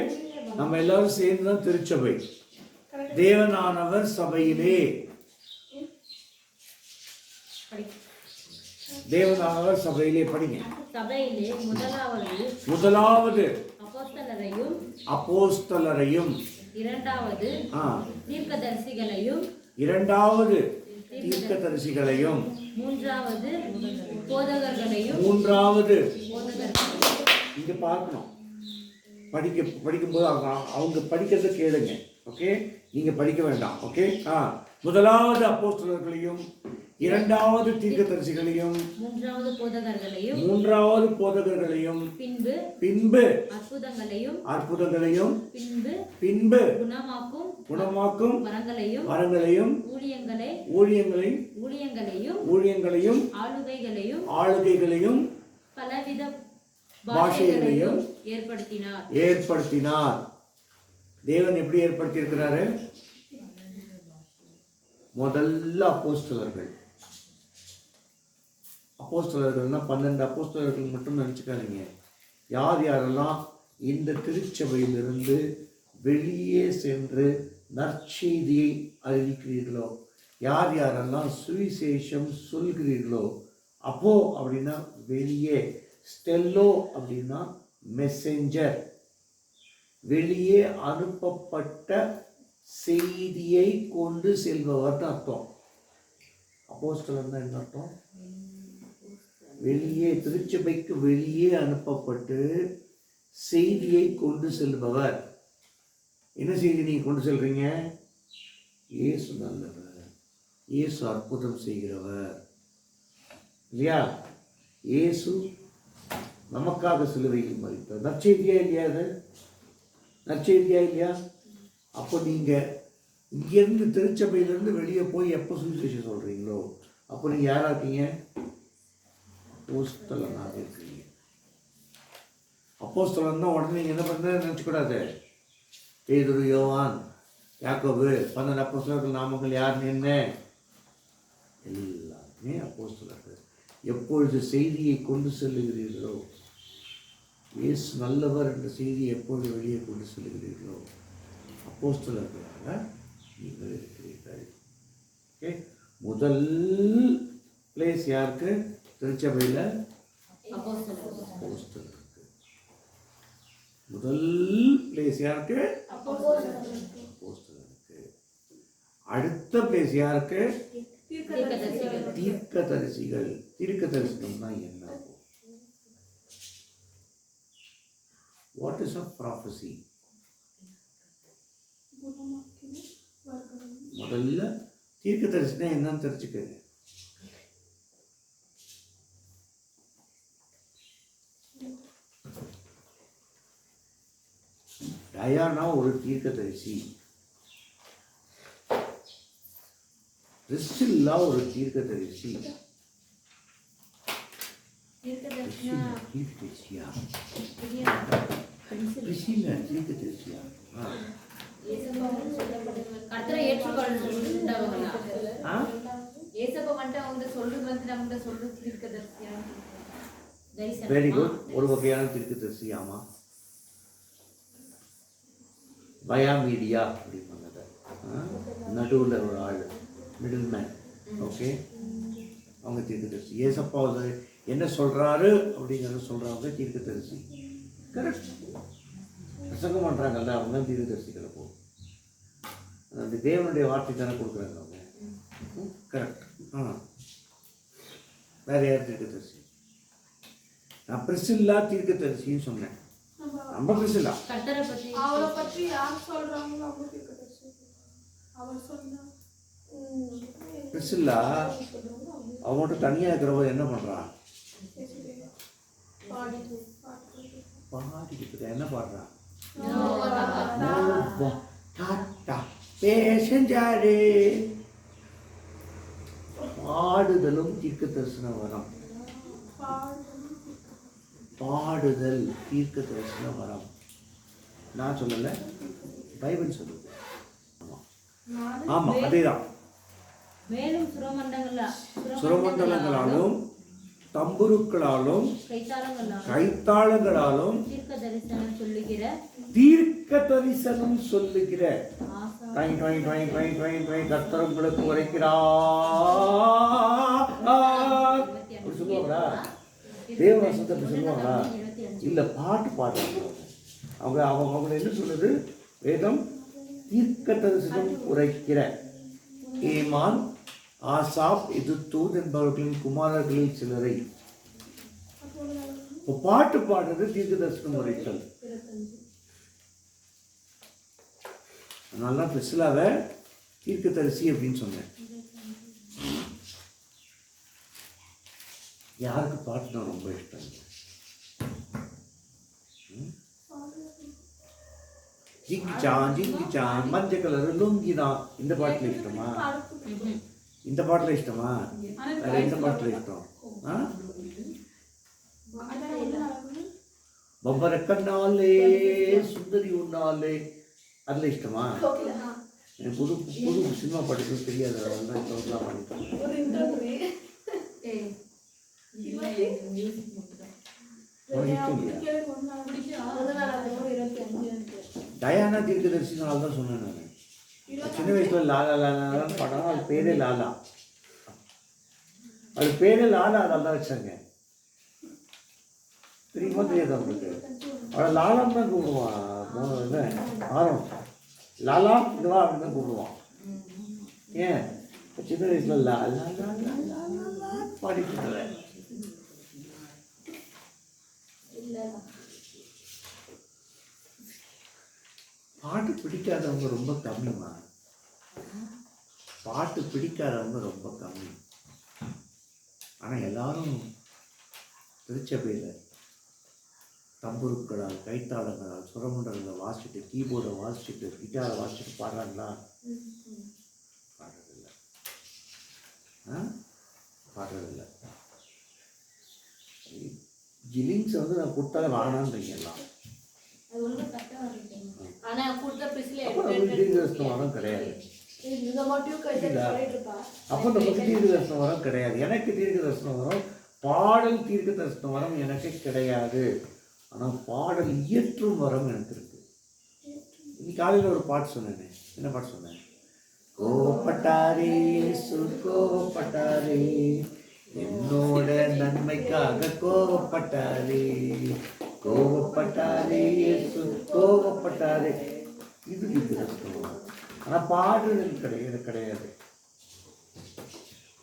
நம்ம எல்லாரும் சேர்ந்து தான் திருச்சபை. தேவனானவர் சபையிலே, தேவனானவர் சபையிலே படிங்க. சபையிலே முதலாவது அப்போஸ்தலரையும் இரண்டாவது தீர்க்கதரிசிகளையும் மூன்றாவது இங்க பார்க்கணும். படிக்கும்போது அவங்க படிக்கிறத கேளுங்க. ஓகே, நீங்க படிக்க வேண்டாம். ஓகே, முதலாவது அப்போஸ்தலர்களையும், இரண்டாவது தீர்க்கதரிசிகளையும், மூன்றாவது போதகர்களையும், பின்பு அற்புதங்களையும், பின்பு குணமாக்கும் வரங்களையும், ஊழியங்களையும், ஆளுகைகளையும், பலவித பாஷைகளையும் ஏற்படுத்தினார். தேவன் எப்படி ஏற்படுத்தி இருக்கிறாரு? முதல்ல அப்போஸ்தலர்கள்னா 12 அப்போஸ்தலர்கள் மட்டும் நினைச்சுக்காதீங்க. யாரெல்லாம் இந்த திருச்சபையிலிருந்து வெளியே சென்று நற்செய்தியை அறிவிக்கிறீர்களோ, யாரெல்லாம் சுவிசேஷம் சொல்கிறீர்களோ, அப்போ அப்படின்னா வெளியே, ஸ்டெல்லோ அப்படின்னா மெசேஞ்சர், வெளியே அனுப்பப்பட்ட செய்தியை கொண்டு செல்பவர்னு அர்த்தம். அப்போஸ்தலர்னா என்ன அர்த்தம்? வெளியே, திருச்சபைக்கு வெளியே அனுப்பப்பட்டு செய்தியை கொண்டு செல்பவர். என்ன செய்தி நீங்க கொண்டு செல்றீங்க? இயேசு நல்லவர், இயேசு அற்புதம் செய்கிறவர் இல்லையா? இயேசு நமக்காக சிலுவையில் மரித்தார். நற்செய்தியா இல்லையா? அது நற்செய்தியா இல்லையா? அப்போ நீங்க இங்கிருந்து திருச்சபையிலிருந்து வெளியே போய் எப்போ சுவிசேஷம் சொல்றீங்களோ அப்போ நீங்க யாரா இருக்கீங்க? அப்போஸ்தலனாக இருக்கீங்க. அப்போஸ்தலன் தான் உடனே நீங்க என்ன பண்ற நினைச்சுக்கூடாது. பேதுரு, யோவான், யாக்கோபு 12 அப்போஸ்தலர்கள் நாமங்கள் யாருன்னு என்ன? எல்லாருமே அப்போஸ்தலர்கள். எப்பொழுது செய்தியை கொண்டு செல்லுகிறீர்களோ, இயேசு நல்லவர் என்ற செய்தியை எப்பொழுது வெளியே கொண்டு செல்லுகிறீர்களோ, அப்போஸ்தலர்களாக நீங்கள் இருக்கிறீர்கள். ஓகே, முதல் பிளேஸ் யாருக்கு? திருச்சபையில் அப்போஸ்தலருக்கு. முதல் பிளேஸ் யாருக்கு? அப்போஸ்தலருக்கு. அடுத்த பிளேஸ் யாருக்கு? தீர்க்கதரிசிகள். தீர்க்கதரிசனம்னா என்ன? What is a prophecy? முதல்ல தீர்க்கதரிசனம் என்னன்னு தெரிஞ்சுக்கங்க. டயானா ஒரு தீர்க்கதரிசி, பிரிஸ்சில்லா ஒரு தீர்க்கதரிசி. தீர்க்கதரிசியா? பிரிஸ்சில்லா தீர்க்கதரிசியா? Very good. ஒரு வகையான தீர்க்கதரிசி. ஆமா, பயா மீடியா அப்படிம்பாங்க. நடுவில் ஒரு ஆள் மிடில் மேன். ஓகே, அவங்க தீர்க்கதரிசி. ஏசப்பா வந்து என்ன சொல்கிறாரு அப்படிங்கிறத சொல்கிறவங்க தீர்க்கதரிசி. கரெக்ட். பிரசங்கம் பண்ணுறாங்கல்ல, அவங்க தான் தீர்க்கதரிசிகளை போகும். அந்த தேவனுடைய வார்த்தை தானே கொடுக்குறாங்க அவங்க. கரெக்ட். வேறு யார் தீர்க்கதரிசி? நான் பிரிசில்லா தீர்க்கதரிசின்னு சொன்னேன். நம்ம பிரிசில்லா அவளை பற்றி யார் சொல்றாங்களோ அவங்க தீர்க்கதரிசி. அவர் சொன்னா பிரிசில்லா அவங்கள்ட்ட தனியாக இருக்கிறவங்க என்ன பண்ணுறான்? பாடிக்கிட்டு என்ன பாடுறான்? பேசஞ்சாரு. பாடுதலும் தீர்க்க தரிசன வரம். பாடுதல் தீர்க்க தரிசன வரம். நான் சொல்லலை, பைபிள் சொல்லுது. ஆமாம், அதேதான். மேலும் சுரமண்டலங்களாலும் தம்புருக்களாலும் கைத்தாளங்களாலும் தீர்க்க தரிசனம் சொல்லுகிற கர்த்தர் உங்களுக்கு உரைக்கிறார் சொல்லுவாங்களா? தேவவசனத்தை அப்படி சொல்லுவாங்களா? இல்லை, பாட்டு பாடுறாங்க அவங்க. அவங்களை என்ன சொல்லுது? வேதம் தீர்க்க தரிசனம் உரைக்கிற ஏமான், ஆசாப், எதுத்தூத் என்பவர்களின் குமாரர்களில் சிலரை. இப்போ பாட்டு பாடுறது தீர்க்க தரிசனம் உரைத்தல். அதனால தான் பிரிசில்லாவை தீர்க்க தரிசி அப்படின்னு சொன்னேன். யாருக்கு பாட்டுனா ரொம்ப இஷ்டம்? ஜிங்கிச்சான் மஞ்சள் கலர் லுங்கி தான். இந்த பாட்டில் இஷ்டமா? இந்த பாட்டில் இஷ்டமா? வேற எந்த பாட்டில் இஷ்டம்? பம்பர கண்ணாலே சுந்தரி உன்னாலே அதில் இஷ்டமா? எனக்கு புது புது சினிமா பாட்டுக்கு தெரியாது. அதெல்லாம் இப்போ பண்ணிட்டேன். டயானா தீர்க்கதரிசினால தான் சொன்னேன் நான். சின்ன வயசுல லாலா லாலான்னு பாடம். அது பேரே லாலா. அது பேரே லாலா, அதெல்லாம் தான் வச்சாங்க. தெரியுமா தெரியாது அவங்களுக்கு? அவளை லாலான்னு தான் கூப்பிடுவான். ஆரம் லாலா இதுவா அப்படின்னு தான் கூப்பிடுவான். ஏன் சின்ன வயசுல லாலா பாடிட்டு இருந்தேன். பாட்டு பிடிக்காதவங்க ரொம்ப கம்மிமா. பாட்டு பிடிக்காதவங்க ரொம்ப கம்மி. ஆனால் எல்லாரும் திருச்சபையில் தம்புருக்களால், கைத்தாளங்களால், சுரமண்டலங்களை வாசிச்சுட்டு, கீபோர்டை வாசிச்சுட்டு, கிட்டாரை வாசிச்சுட்டு பாடுறாங்களா? பாடுறதில்லை. பாடுறதில்லை. ஜிலிங்ஸ் வந்து நான் கொடுத்தாலே வாங்கினான்றீங்க எல்லாம். வரம் கிடையாது. அப்போ நமக்கு தீர்க்க தரிசன வரம் கிடையாது. எனக்கு தீர்க்க தரிசன வரம், பாடல் தீர்க்க தரிசன வரம் எனக்கு கிடையாது. ஆனால் பாடல் இயற்றும் வரம் எனக்கு இருக்கு. இன்னைக்கு காலையில் ஒரு பாட்டு சொன்னேன். என்ன பாட்டு சொன்னேன்? கோவப்பட்டாரே கோவப்பட்டாரே, என்னோட நன்மைக்காக கோவப்பட்டாரே, கோவப்பட்டாரே கோவப்பட்டாரே. இது தீர்க்க. ஆனால் பாடுறது கிடையாது.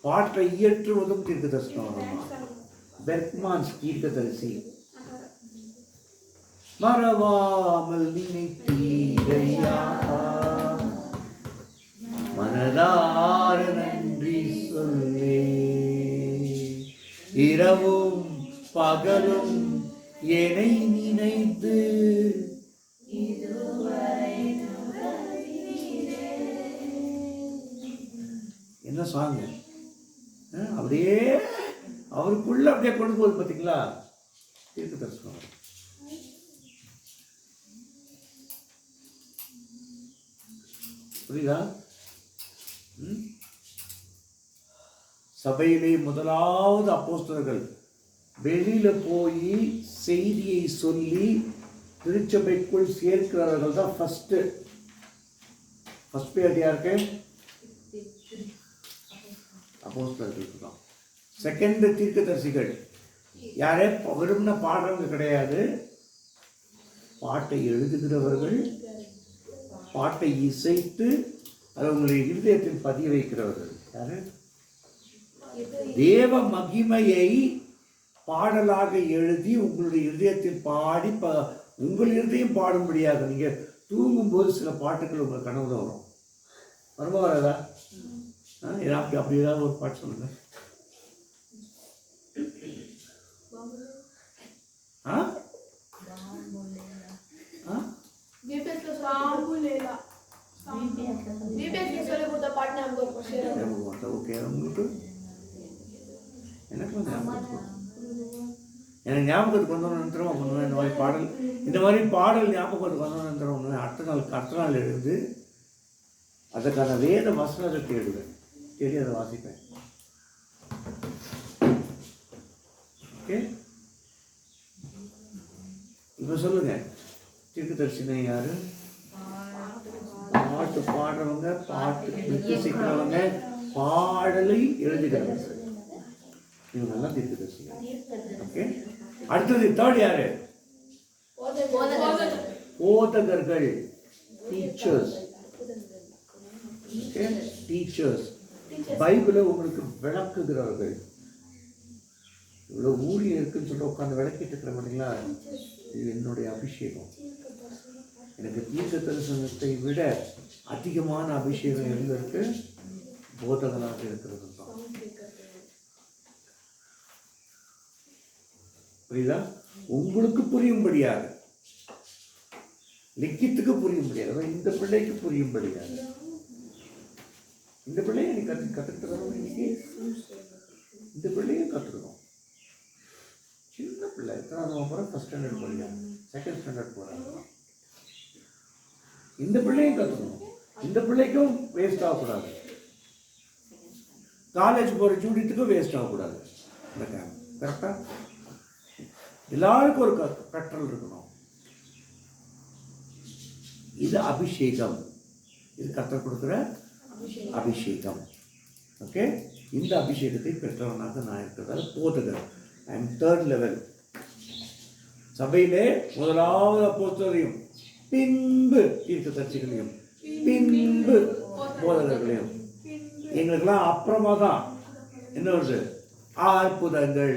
பாட்டை இயற்றுவதும் தீர்க்க தரிசனம். பெர்க்மான்ஸ் தீர்க்க தரிசி. மறவாமல் நினைத்தீரையா, மனதார நன்றி சொல்லே, இரவும் பகலும் என்னை நினைத்து என்ன சாங்க அப்படியே அவருக்குள்ள அப்படியே கொண்டு போகுது. பார்த்தீங்களா? தீர்க்க தரிசனம். புரியுதா? சபையிலே முதலாவது அப்போஸ்தலர்கள் வெளியில போய் செய்தியை சொல்லி திருச்சபைக்குள் சேர்க்கிறவர்கள் தான் ஃபர்ஸ்ட் பேர். யாருக்கு? அப்போஸ்தலர்களுக்கு தான். செகண்ட் தீர்க்கதரிசிகள் யாரே வெறும்னா பாடுறவங்க கிடையாது, பாட்டை எழுதுகிறவர்கள், பாட்டை இசைத்து அதை உங்களுடைய இருதயத்தில் பதிய வைக்கிறவர்கள். யாரு? தேவ மகிமையை பாடலாக எழுதி உங்களுடைய இருதயத்தில் பாடி உங்கள் இருதயம் பாடும்படியாக. நீங்கள் தூங்கும்போது சில பாட்டுகள் உங்கள் கனவுல வரும். வருமா வராதா? அப்படி ஏதாவது ஒரு பாட்டு சொல்லுங்க. ஓகே, உங்களுக்கு எனக்கு எனக்கு ஞாபகத்துக்கு வந்தோன்னு திரும்ப பண்ணுவேன். இந்த மாதிரி பாடல் ஞாபகத்துக்கு வந்தோன்னு திரும்ப அடுத்த நாள் எழுந்து அதுக்கான வேத வசனத்தை தேடுவேன், தேடி அதை வாசிப்பேன். ஓகே, இப்போ சொல்லுங்க, தீர்க்கதரிசினா யாரு? பாட்டு பாடுறவங்க, பாட்டு சிக்கிறவங்க, பாடலை எழுதுகிறவங்க, இவங்கெல்லாம் தீர்க்கதரிசிகள். ஓகே, அடுத்தது தேர்ட் யாரு? போதகர்கள், டீச்சர்ஸ். ஓகே, டீச்சர்ஸ், பைபிளை உங்களுக்கு விளக்குகிறவர்கள். இவ்வளோ ஊழியம் இருக்குன்னு சொல்லி உட்காந்து விளக்கிட்டு இருக்கிற மாட்டீங்களா? இது என்னுடைய அபிஷேகம். எனக்கு தீர்க்க தரிசனத்தை விட அதிகமான அபிஷேகம் எங்க இருக்கு? போதகனாக இருக்கிறது தான். புரியுதா? உங்களுக்கு புரியும்படியாக, லிக்கித்துக்கு புரியும்படியாக, இந்த பிள்ளைக்கு புரியும்படியாக. இந்த பிள்ளையை நீ கற்றுக்கிறோம், இன்னைக்கு இந்த பிள்ளையும் கற்றுக்கணும். சின்ன பிள்ளை, எத்தனாவது போகிறேன்? ஃபர்ஸ்ட் ஸ்டாண்டர்ட் போகிறேன், செகண்ட் ஸ்டாண்டர்ட் போகிறேன். இந்த பிள்ளையும் கற்றுக்கணும். இந்த பிள்ளைக்கும் வேஸ்ட் ஆகக்கூடாது. காலேஜ் போகிற ஜூடியத்துக்கும் வேஸ்ட் ஆகக்கூடாது. இந்த கேம்ப் கரெக்டாக எல்லாருக்கும் ஒரு கற்றல் இருக்கணும். இது அபிஷேகம், இது கற்றுக் கொடுக்குற அபிஷேகம். ஓகே, இந்த அபிஷேகத்தை பெற்றவனாக நான் இருக்கிறதால போதகர். I am third level. சபையிலே முதலாவது அப்போஸ்தலரையும், பின்பு தீர்க்கதரிசிகளையும், பின்பு போதகர்களையும். எங்களுக்கெல்லாம் அப்புறமா தான் என்ன வருது? அற்புதங்கள்,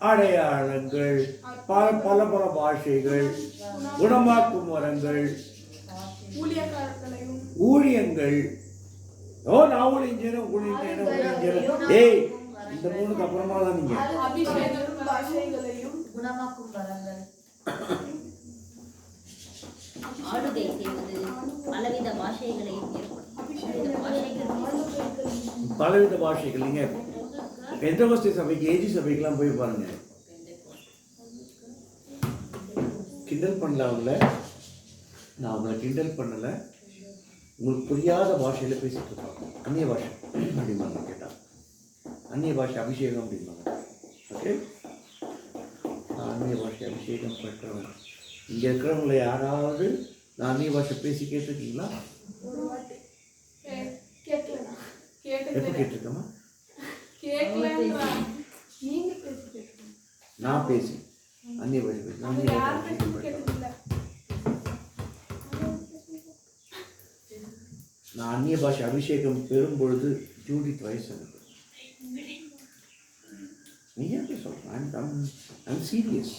அடையாளங்கள், பல பல பாஷைகள், குணமாக்கும் வரங்கள், ஊழியங்கள். நான் ஊழியம் செய்யணும். ஏய், இந்த மூணுக்கு அப்புறமா தான் நீங்க குணமாக்கும் வரங்கள், ஆளுகை செய்வது, பலவித பாஷைகளையும் பலவித பாஷைகள். நீங்க பெந்தகோஸ்தே சபைக்கு, ஏஜி சபைக்கெல்லாம் போய் பாருங்க. கிண்டல் பண்ணல, நான் அவங்களை கிண்டல் பண்ணலை. உங்களுக்கு புரியாத பாஷையில் பேசிட்டு இருப்பாங்க. அந்நிய பாஷை அப்படிம்பாங்க. கேட்டால் அந்நிய பாஷை அபிஷேகம் அப்படிம்பாங்க. ஓகே, அந்நிய பாஷை அபிஷேகம் பெற்றவங்க. இங்கே இருக்கிறவங்கள யாராவது நான் அந்நிய பாஷை பேசி கேட்டிருக்கீங்களா? எப்போ கேட்டிருக்கேம்மா? நான் பேசி அந்நிய பாஷை பேசி நான் அந்நிய பாஷை அபிஷேகம் பெறும் பொழுது ஜூடித் வயசு எனக்கு. நீ எப்படி சொல்கிறேன்? I'm serious.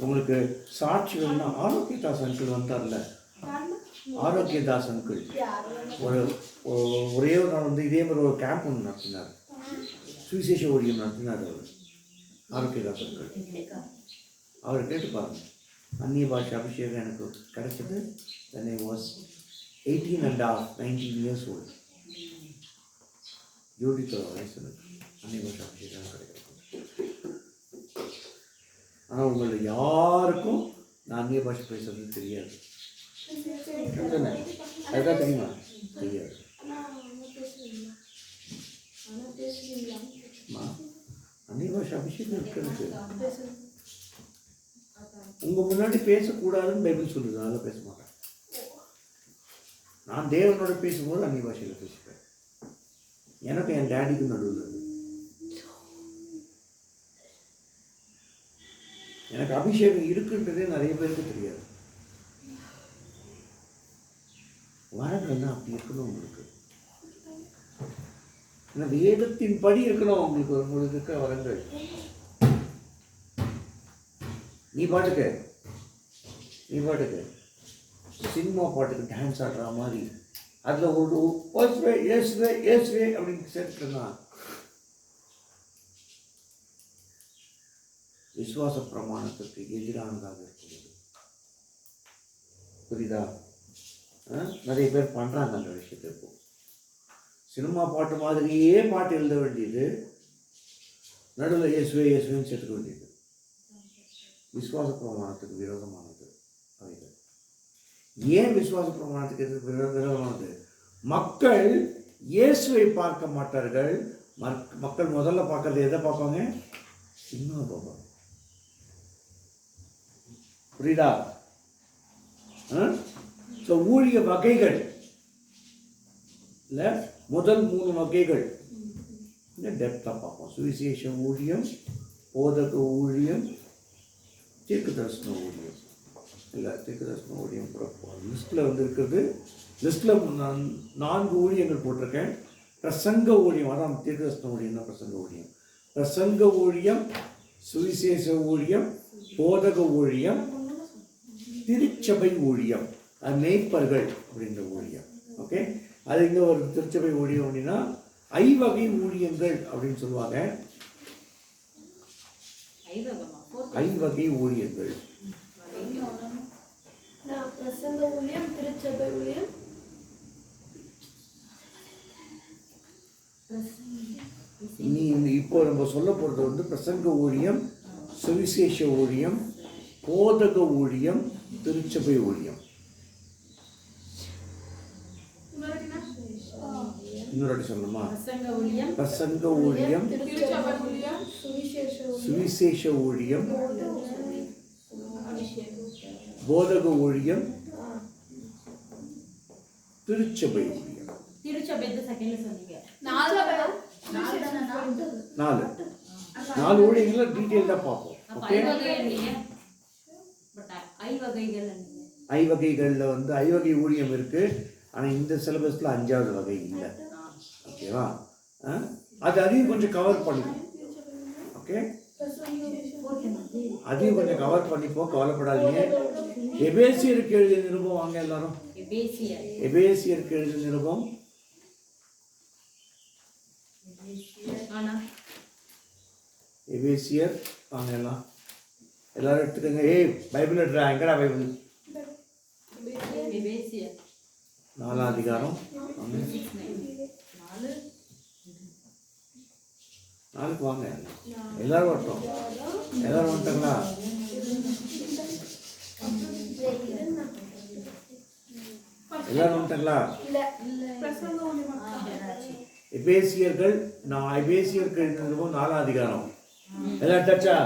உங்களுக்கு சாட்சி வேணும்னா ஆரோக்கியதாஸ் அங்கிள் வந்தார்ல, ஆரோக்கியதாஸ் அங்கிள் ஒரே ஒரு நாள் வந்து இதே மாதிரி ஒரு கேம்ப் ஒன்று நடத்தினார். சுவிசேஷ ஊழியம் நடத்தினார் அவர், ஆரோக்கியதாஸ் அங்கிள். அவர் கேட்டு பாருங்க. அந்நிய பாஷை அபிஷேகம் எனக்கு கிடைச்சது when I was 18.5, 19 years old. ஜோடித்தோ வயசு எனக்கு அந்நிய பாஷை அபிஷேகம் கிடைக்கும். ஆனால் உங்களை யாருக்கும் நான் அந்நிய பாஷை பேசுறது தெரியாது. அதுதான் தெரியுமா? தெரியாது. அந்நிய பாஷை அபிஷேகம் இருக்கிறது. உங்கள் முன்னாடி பேசக்கூடாதுன்னு பைபிள் சொல்லுது, அதெல்லாம் பேச மாட்டேன். நான் தேவனோட பேசும்போது அந்நிய பாஷையில் பேசிப்பேன். எனக்கு என் டேடிக்கும் நடுவில் அது. எனக்கு அபிஷேகம் இருக்குன்றதே நிறைய பேருக்கு தெரியாது. வரங்கள்னா அப்படி இருக்கணும் உங்களுக்கு. ஏன்னா வேதத்தின் படி இருக்கணும் உங்களுக்கு இருக்கிற வரங்கள். நீ பாட்டுக்கு சினிமா பாட்டுக்கு டான்ஸ் ஆடுற மாதிரி அதில் ஒரு ஏசுவே அப்படின்னு சேர்த்துக்கணும்னா விசுவாச பிரமாணத்துக்கு எதிரானதாக இருக்கிறது. புரியுதா? நிறைய பேர் பண்ணுறாங்க அந்த விஷயத்தை. இப்போ சினிமா பாட்டு மாதிரியே பாட்டு எழுத வேண்டியது, நடுவில் இயேசுவேன்னு சேர்த்துக்க வேண்டியது விசுவாச பிரமாணத்துக்கு விரோதமானது. அவைகள் ஏன் விசுவாச பிரமாணத்துக்கு விரோதமானது? மக்கள் இயேசுவை பார்க்க மாட்டார்கள். மக்கள் முதல்ல பார்க்கறது எதை பார்ப்பாங்க? சினிமா பார்ப்பாங்க. புரியுதா? ஸோ ஊழிய வகைகள் இல்லை, முதல் 3 வகைகள் டெப்த்தாக பார்ப்போம். சுவிசேஷ ஊழியம், போதக ஊழியம், தீர்க்கதரிசன ஊழியம். இல்லை, தீர்க்கதரிசன ஊழியம் லிஸ்ட்டில் வந்து இருக்கிறது. லிஸ்ட்டில் 4 ஊழியங்கள் போட்டிருக்கேன். பிரசங்க ஊழியம், அதான் தீர்க்கதரிசன ஊழியம் தான் பிரசங்க ஊழியம். பிரசங்க ஊழியம், சுவிசேஷ ஊழியம், போதக ஊழியம், திருச்சபை ஊழியம், அது மேய்ப்பர்கள் அப்படின்ற ஊழியம். ஓகே, அது இங்கே ஒரு திருச்சபை ஊழியம் அப்படின்னா ஐவகை ஊழியங்கள் அப்படின்னு சொல்லுவாங்க. ஐவகை ஊழியங்கள். பிரசங்க ஊழியம், திருச்சபை ஊழியம், நீ இப்போ நம்ம சொல்ல போகிறது வந்து பிரசங்க ஊழியம், சுவிசேஷ ஊழியம், போதக ஊழியம், திருச்சபை ஊழியம். இன்னொரு சொல்லணுமா? பிரசங்க ஊழியம், சுவிசேஷ ஊழியம், போதக ஊழியம், திருச்சபை ஊழியம். நாலு ஊழியங்களை டீட்டெயிலாக பார்ப்போம். ஓகே, ஐவகைகளில் வந்து ஐவகை ஊழியம் இருக்குது. ஆனால் இந்த சிலபஸில் 5வது வகை இல்லை. ஓகேவா? அது அதையும் கொஞ்சம் கவர் பண்ணிப்போம். ஓகே, அதையும் கொஞ்சம் கவர் பண்ணிப்போம், கவலைப்படாதீங்க. எபேசியருக்கு எழுதிய நிருபம் வாங்க எல்லாரும். எபேசியருக்கு எழுதிய நிருபம், எபேசியர் வாங்க எல்லாம், எல்லாரும் எடுத்துக்கோங்க. பைபிள் எடுறா, எங்கடா பைபிள்? 4ஆம் அதிகாரம் 4க்கு வாங்க. எல்லாரும் வரட்டும். எல்லாரும் வந்துட்டாங்களா? எல்லாரும் வந்துட்டாங்களா? எபேசியர்கள், நான் எபேசியருக்கு எழுதினதும் 4ஆம் அதிகாரம். எல்லாம் டச்சா?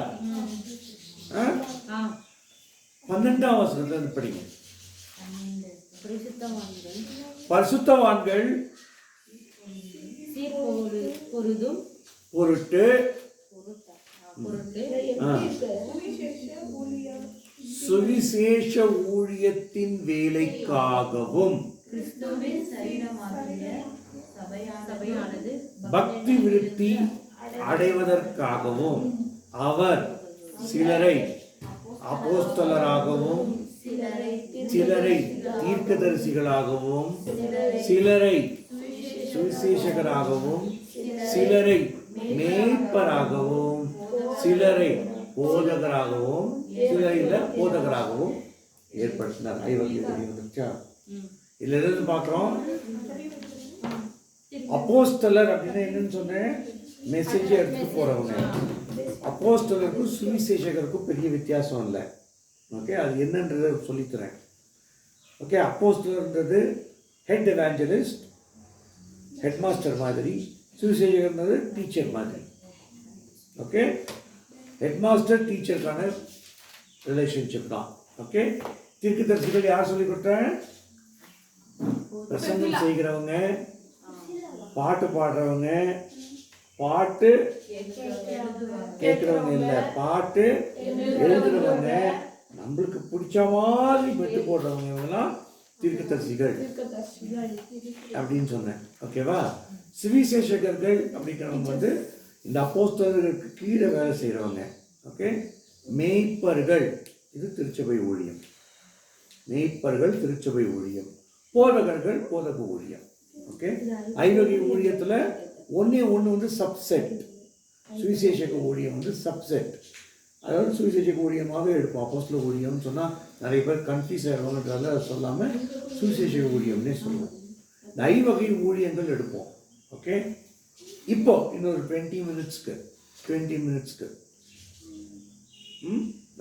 12ஆம் வசனத்தை படிங்க. பரிசுத்தவான்கள் பொருட்டு சுவிசேஷ ஊழியத்தின் வேலைக்காகவும் பக்தி விருத்தி அடைவதற்காகவும் அவர் சிலரை அப்போஸ்தலராகவும், சிலரை தீர்க்கதரிசிகளாகவும், சிலரை சுவிசேஷகராகவும், சிலரை மேய்ப்பராகவும், சிலரை போதகராகவும், போதகராகவும் ஏற்படுத்தினார். வந்துச்சா? இதுல இருந்து பார்க்குறோம். அப்போஸ்தலர் அப்படின்னா என்னன்னு சொன்னேன், மெசேஜை எடுத்துட்டு போறவங்க. அப்போஸ்தலருக்கும் சுவிசேஷகருக்கும் பெரிய வித்தியாசம் இல்லை. ஓகே, அது என்னன்றதை சொல்லித்தரேன். ஓகே, அப்போஸ்தலர்ன்றது ஹெட் எவாஞ்சலிஸ்ட், ஹெட் மாஸ்டர் மாதிரி. சுவிசேஷகர்ன்றது டீச்சர் மாதிரி. ஓகே, ஹெட் மாஸ்டர் டீச்சருக்கான ரிலேஷன்ஷிப் தான். ஓகே, தீர்க்கதரிசிகள் யார் சொல்லி கொடுத்தேன்? பிரசங்கம் செய்கிறவங்க, பாட்டு பாடுறவங்க, பாட்டு கேட்குறவங்க இல்லை, பாட்டு எழுதுறவங்க, நம்மளுக்கு பிடிச்ச மாதிரி பெட்டு போடுறவங்க இவங்கெல்லாம் தீர்க்கதரிசிகள் அப்படின்னு சொன்னேன். ஓகேவா? சுவிசேஷகர்கள் அப்படிங்கிறவங்க வந்து இந்த அப்போஸ்தலர்களுக்கு கீழே வேலை செய்கிறவங்க. ஓகே. மேய்ப்பர்கள், இது திருச்சபை ஊழியம். மேய்ப்பர்கள் திருச்சபை ஊழியம், போதகர்கள் போதக ஊழியம். ஓகே. ஐவகை ஊழியத்தில் ஒன்று வந்து சப்செட், சுவிசேஷக ஊழியம் வந்து சப்செட். அதாவது சுவிசேஷக ஊழியமாக எடுப்போம். அப்போஸ்தல ஊழியம்னு சொன்னால் நிறைய பேர் கன்ஃபியூஸ் ஆகிடுவாங்கன்றத சொல்லாமல் சுவிசேஷக ஊழியம்னே சொல்லுவோம். இந்த ஐவகை ஊழியங்கள் எடுப்போம். ஓகே. இப்போ இன்னொரு 20 மினிட்ஸ்க்கு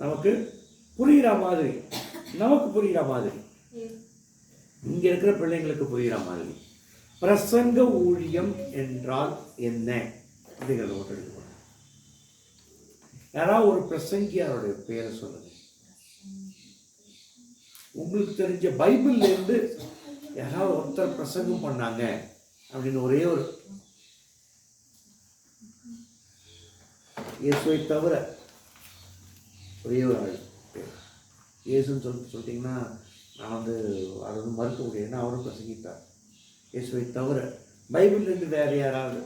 நமக்கு புரிகிற மாதிரி, இங்கே இருக்கிற பிள்ளைங்களுக்கு புரிகிற மாதிரி பிரசங்க ஊழியம் என்றால் என்ன அப்படிங்கிறத மட்டும் எடுக்கணும். யாராவது ஒரு பிரசங்கியாருடைய பேரை சொல்லுங்க. உங்களுக்கு தெரிஞ்ச பைபிள்லேருந்து யாராவது ஒருத்தர் பிரசங்கம் பண்ணாங்க அப்படின்னு ஒரே ஒரு, இயேசுவை தவிர ஒரே ஒரு ஆள் பேர். இயேசுன்னு சொல்லிட்டிங்கன்னா நான் வந்து அதை வந்து மறுக்க முடியும், ஏன்னா அவரும் பிரசங்கித்தார். இயேசுவை தவிர பைபிள்லேருந்து வேறு யாராவது?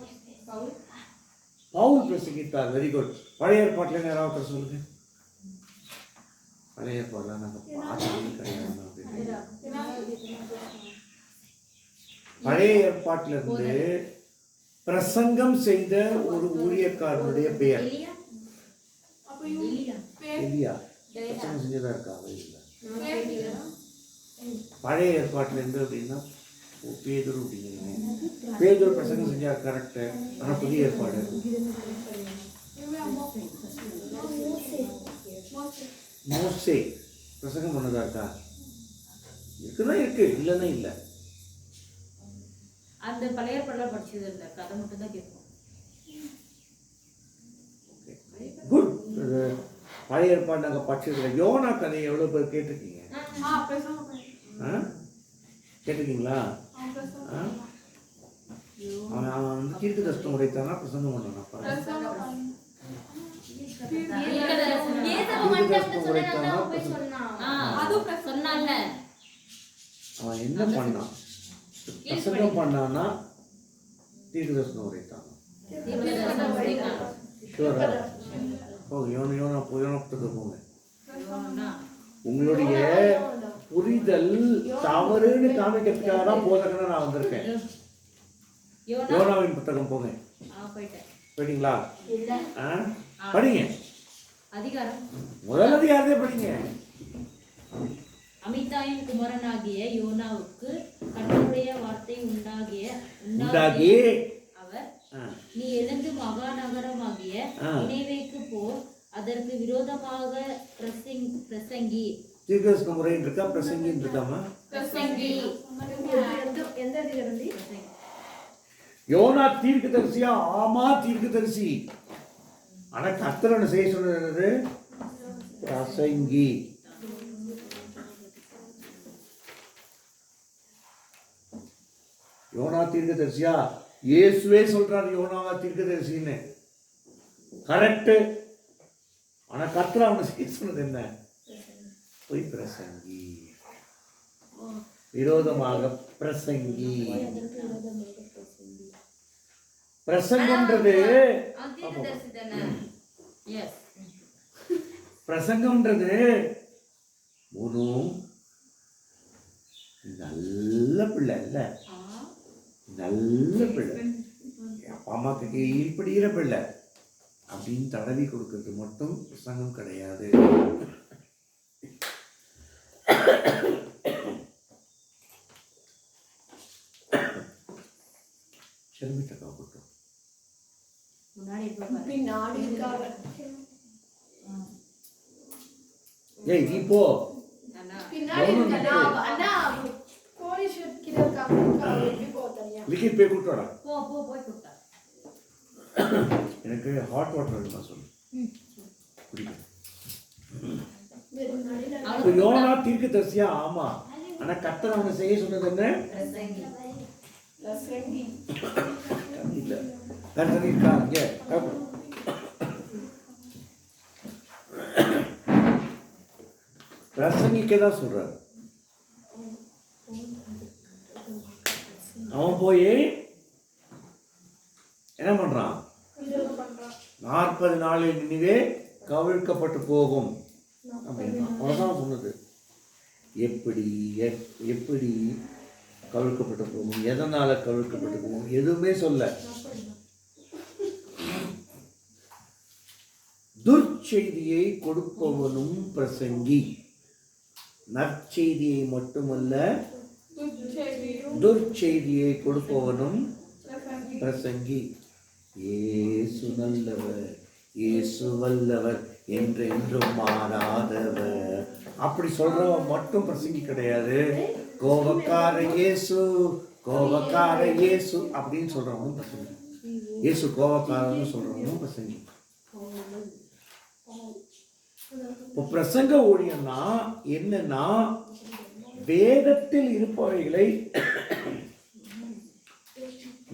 பவுல் பிரசங்கித்தார். Very good. பழைய ஏற்பாட்டில் யாராவது சொல்லுங்க. பழைய ஏற்பாடில் நாங்கள் பார்த்தது கிடையாது. பழைய ஏற்பாட்டிலிருந்து பிரசங்கம் செய்த ஒரு ஊழியக்காரனுடைய பெயர் எலியா. பிரசங்கம் செஞ்சதா இருக்கா? இல்லை. பழைய ஏற்பாட்டிலேருந்து அப்படின்னா பேதுரு அப்படிங்கிறீங்க. பேதுரு பிரசங்கம் செஞ்சார், கரெக்டு. ஆனால் புதிய ஏற்பாடு மோசே பிரசங்கம் பண்ணதா இருக்கா? இருக்குதான் இருக்கு, இல்லைன்னா இல்லை. அந்த பழைய ஏற்பாடுல படிச்சது இல்லை, கதை மட்டும் தான் கேட்போம். குட். பழைய ஏற்பாடு நாங்கள் படிச்சதில்லை. யோனா கதையை எவ்வளோ பேர் கேட்டிருக்கீங்க? கேட்டிருக்கீங்களா? அவன் வந்து தீர்க்க தரிசனம் உரைத்தானா பிரசங்கம் பண்ணானா? அவன் என்ன பண்ணான்? பிரசங்கம் பண்ணானா தீர்க்க தரிசனம் உரைத்தானா? யோனா போங்க. உங்களுடைய புரிதல் தவறுன்னு காமிக்கிறதுக்காக தான் போதகனா நான் வந்திருக்கேன். யோனாவின் புத்தகம் போங்க. போயிட்டீங்களா? படிங்க. அதிகாரம் முதல் அதிகாரத்தை படிங்க. அமித்தாயின் குமாரனாகிய யோனாவுக்கு கர்த்தருடைய வார்த்தை உண்டாகி அவர், நீ எழுந்து மகாநகரமாகிய நினைவேக்கு போ, அதற்கு விரோதமாக பிரசங்கி. தீர்க்கதரிசன முறைன்னு இருக்கா, பிரசங்கின்னு இருக்காமா? யோனா தீர்க்கதரிசியா? ஆமா, தீர்க்கதரிசி. ஆனா கர்த்தர் செய்ய சொன்னது பிரசங்கி. யோனா தீர்க்கதரிசியா? இயேசுவே சொல்றாரு யோனாவா தீர்க்கதரிசின்னு. கரெக்ட். ஆனா கர்த்தர் அவனை செய்ய சொன்னது என்ன? போய் பிரசங்கி, விரோதமாக பிரசங்கி. பிரசங்கம்ன்றது ஒரு நல்ல பிள்ளை இல்ல, நல்ல பிள்ளை, அப்பா அம்மாக்கு கீழ்ப்படுகிற பிள்ளை அப்படின்னு தடவி கொடுக்கறது மட்டும் பிரசங்கம் கிடையாது. ஏய் நீ போ. லிக்கிட் போய் கூட்டு வாடா. எனக்கு ஹாட் வாட்டர் வேணுமா சொல்லு. யோனா தீர்க்கதரிசியா? ஆமா. ஆனா கர்த்தர் அவனை செய்ய சொன்னது என்ன? இல்லை பிரசங்கி இருக்கா இங்கே பிரசங்கிக்க தான் சொல்றாரு. அவன் போய் என்ன பண்றான்? 40 நாளில் நினைவே கவிழ்க்கப்பட்டு போகும் அப்படின்னா அவ்வளோதான் சொன்னது. எப்படி எப்படி கவிழ்க்கப்பட்டு போகும், எதனால கவிழ்க்கப்பட்டு போகும், எதுவுமே சொல்ல. துர்ச்செய்தியை கொடுப்பவனும் பிரசங்கி, நற்செய்தியை மட்டுமல்ல துர்ச்செய்தியை கொடுப்பவனும் பிரசங்கி. இயேசு நல்லவர், இயேசு வல்லவர், என்றென்றும் மாறாதவர் அப்படி சொல்றவன் மட்டும் பிரசங்கி கிடையாது. கோபக்கார இயேசு, கோபக்கார இயேசு அப்படின்னு சொல்றவனும் பிரசங்கி. இயேசு கோபக்காரன்னு சொல்றவனும் பிரசங்கி. இப்போ பிரசங்க ஊழியம்னா என்னன்னா, வேதத்தில் இருப்பவைகளை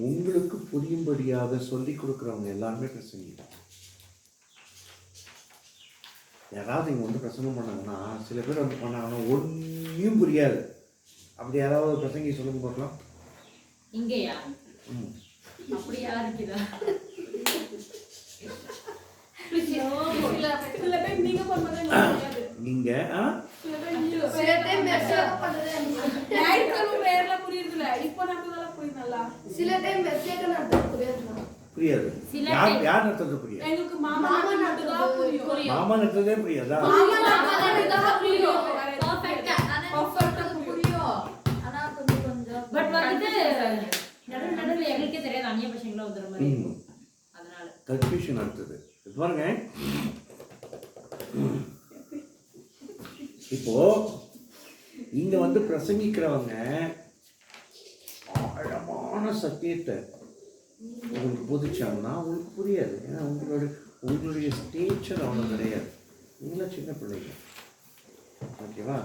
உங்களுக்கு புரியும்படியாக சொல்லிக் கொடுக்குறவங்க எல்லாருமே பிரசங்கி. யாராவது இங்கே வந்து பிரசங்கம் பண்ணாங்கன்னா, சில பேர் வந்து பண்ணாங்கன்னா ஒன்றும் புரியாது. அப்படி யாராவது பிரசங்கி சொல்லுங்க பார்க்கலாம். இங்கேயா அப்படியா இருக்குதா? நீங்க புரியாது. யார் நடத்துறது புரியாது. மாமா நடத்துறதே புரியாதா? பட் வந்து நடுவில் எங்களுக்கே தெரியாது அந்நிய பசங்களும் வந்துடுற மாதிரி இருக்கும். அதனால கன்ஃபியூஷன் அடுத்தது பாருங்க. இப்போ இங்க வந்து பிரசங்கிக்கிறவங்க ஆழமான சத்தியத்தை உங்களுக்கு போதிச்சாங்கன்னா உங்களுக்கு புரியாது. ஏன்னா உங்களுடைய ஸ்டேச்சர் அவ்வளோ கிடையாது. நீங்களாம் சின்ன பிள்ளைங்க. ஓகேவா?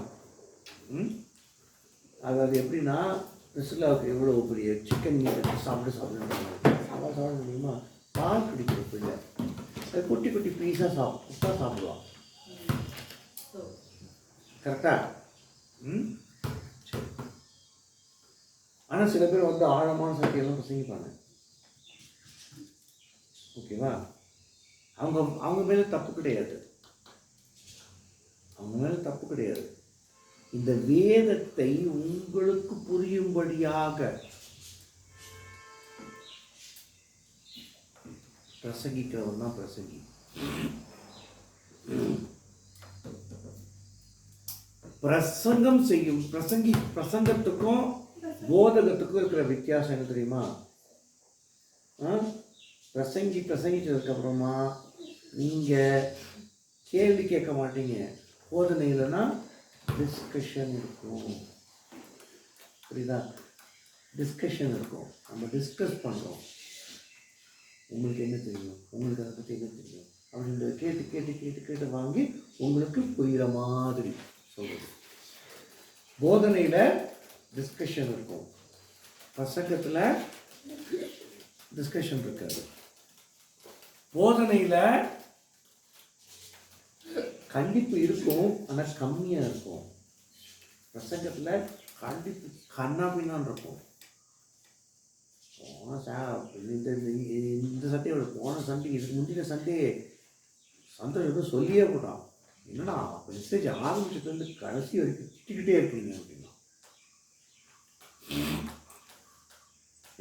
அதாவது எப்படின்னா, ரிசுலாவுக்கு எவ்வளோ பெரிய சிக்கன் நீங்கள் சாப்பிட முடியுமா? பால் குடிக்கிற பிள்ளை அது குட்டி குட்டி பீஸாக சாப்பிடுவான். கரெக்டா? சரி. ஆனால் சில பேர் வந்து ஆழமான சக்தியெல்லாம் பிரசங்கிப்பாங்க. ஓகேவா? அவங்க மேலே தப்பு கிடையாது. அவங்க மேலே தப்பு கிடையாது. இந்த வேதத்தை உங்களுக்கு புரியும்படியாக பிரசங்கிக்கிறவன் தான் பிரசங்கி. பிரசங்கம் செய்யும் பிரசங்கத்துக்கும் போதகத்துக்கும் இருக்கிற வித்தியாசம் என்ன தெரியுமா? பிரசங்கிச்சதுக்கு அப்புறமா நீங்க கேள்வி கேட்க மாட்டீங்க. போதனை இல்லைன்னா டிஸ்கஷன் இருக்கும். புரியுதா? டிஸ்கஷன் இருக்கும். நம்ம டிஸ்கஸ் பண்ணுறோம். உங்களுக்கு என்ன தெரியும், உங்களுக்கு அதை பற்றி என்ன தெரியும் அப்படின்றத கேட்டு கேட்டு கேட்டு கேட்டு வாங்கி உங்களுக்கு புரிகிற மாதிரி சொல்கிறது. போதனையில் டிஸ்கஷன் இருக்கும், பிரசங்கத்தில் டிஸ்கஷன் இருக்காது. போதனையில் கண்டிப்பு இருக்கும், ஆனால் கம்மியாக இருக்கும். பிரசங்கத்தில் கண்டிப்பு கண்ணாபின்னான் இருக்கும். இந்த சண்டையோட போன சண்டை இதுக்கு முந்தின சண்டை சொல்லியே போட்டான். என்னன்னா மெசேஜ் ஆரம்பிச்சதுலேருந்து கடைசி வரைக்கும் திட்டிக்கிட்டே இருக்கீங்க அப்படின்னா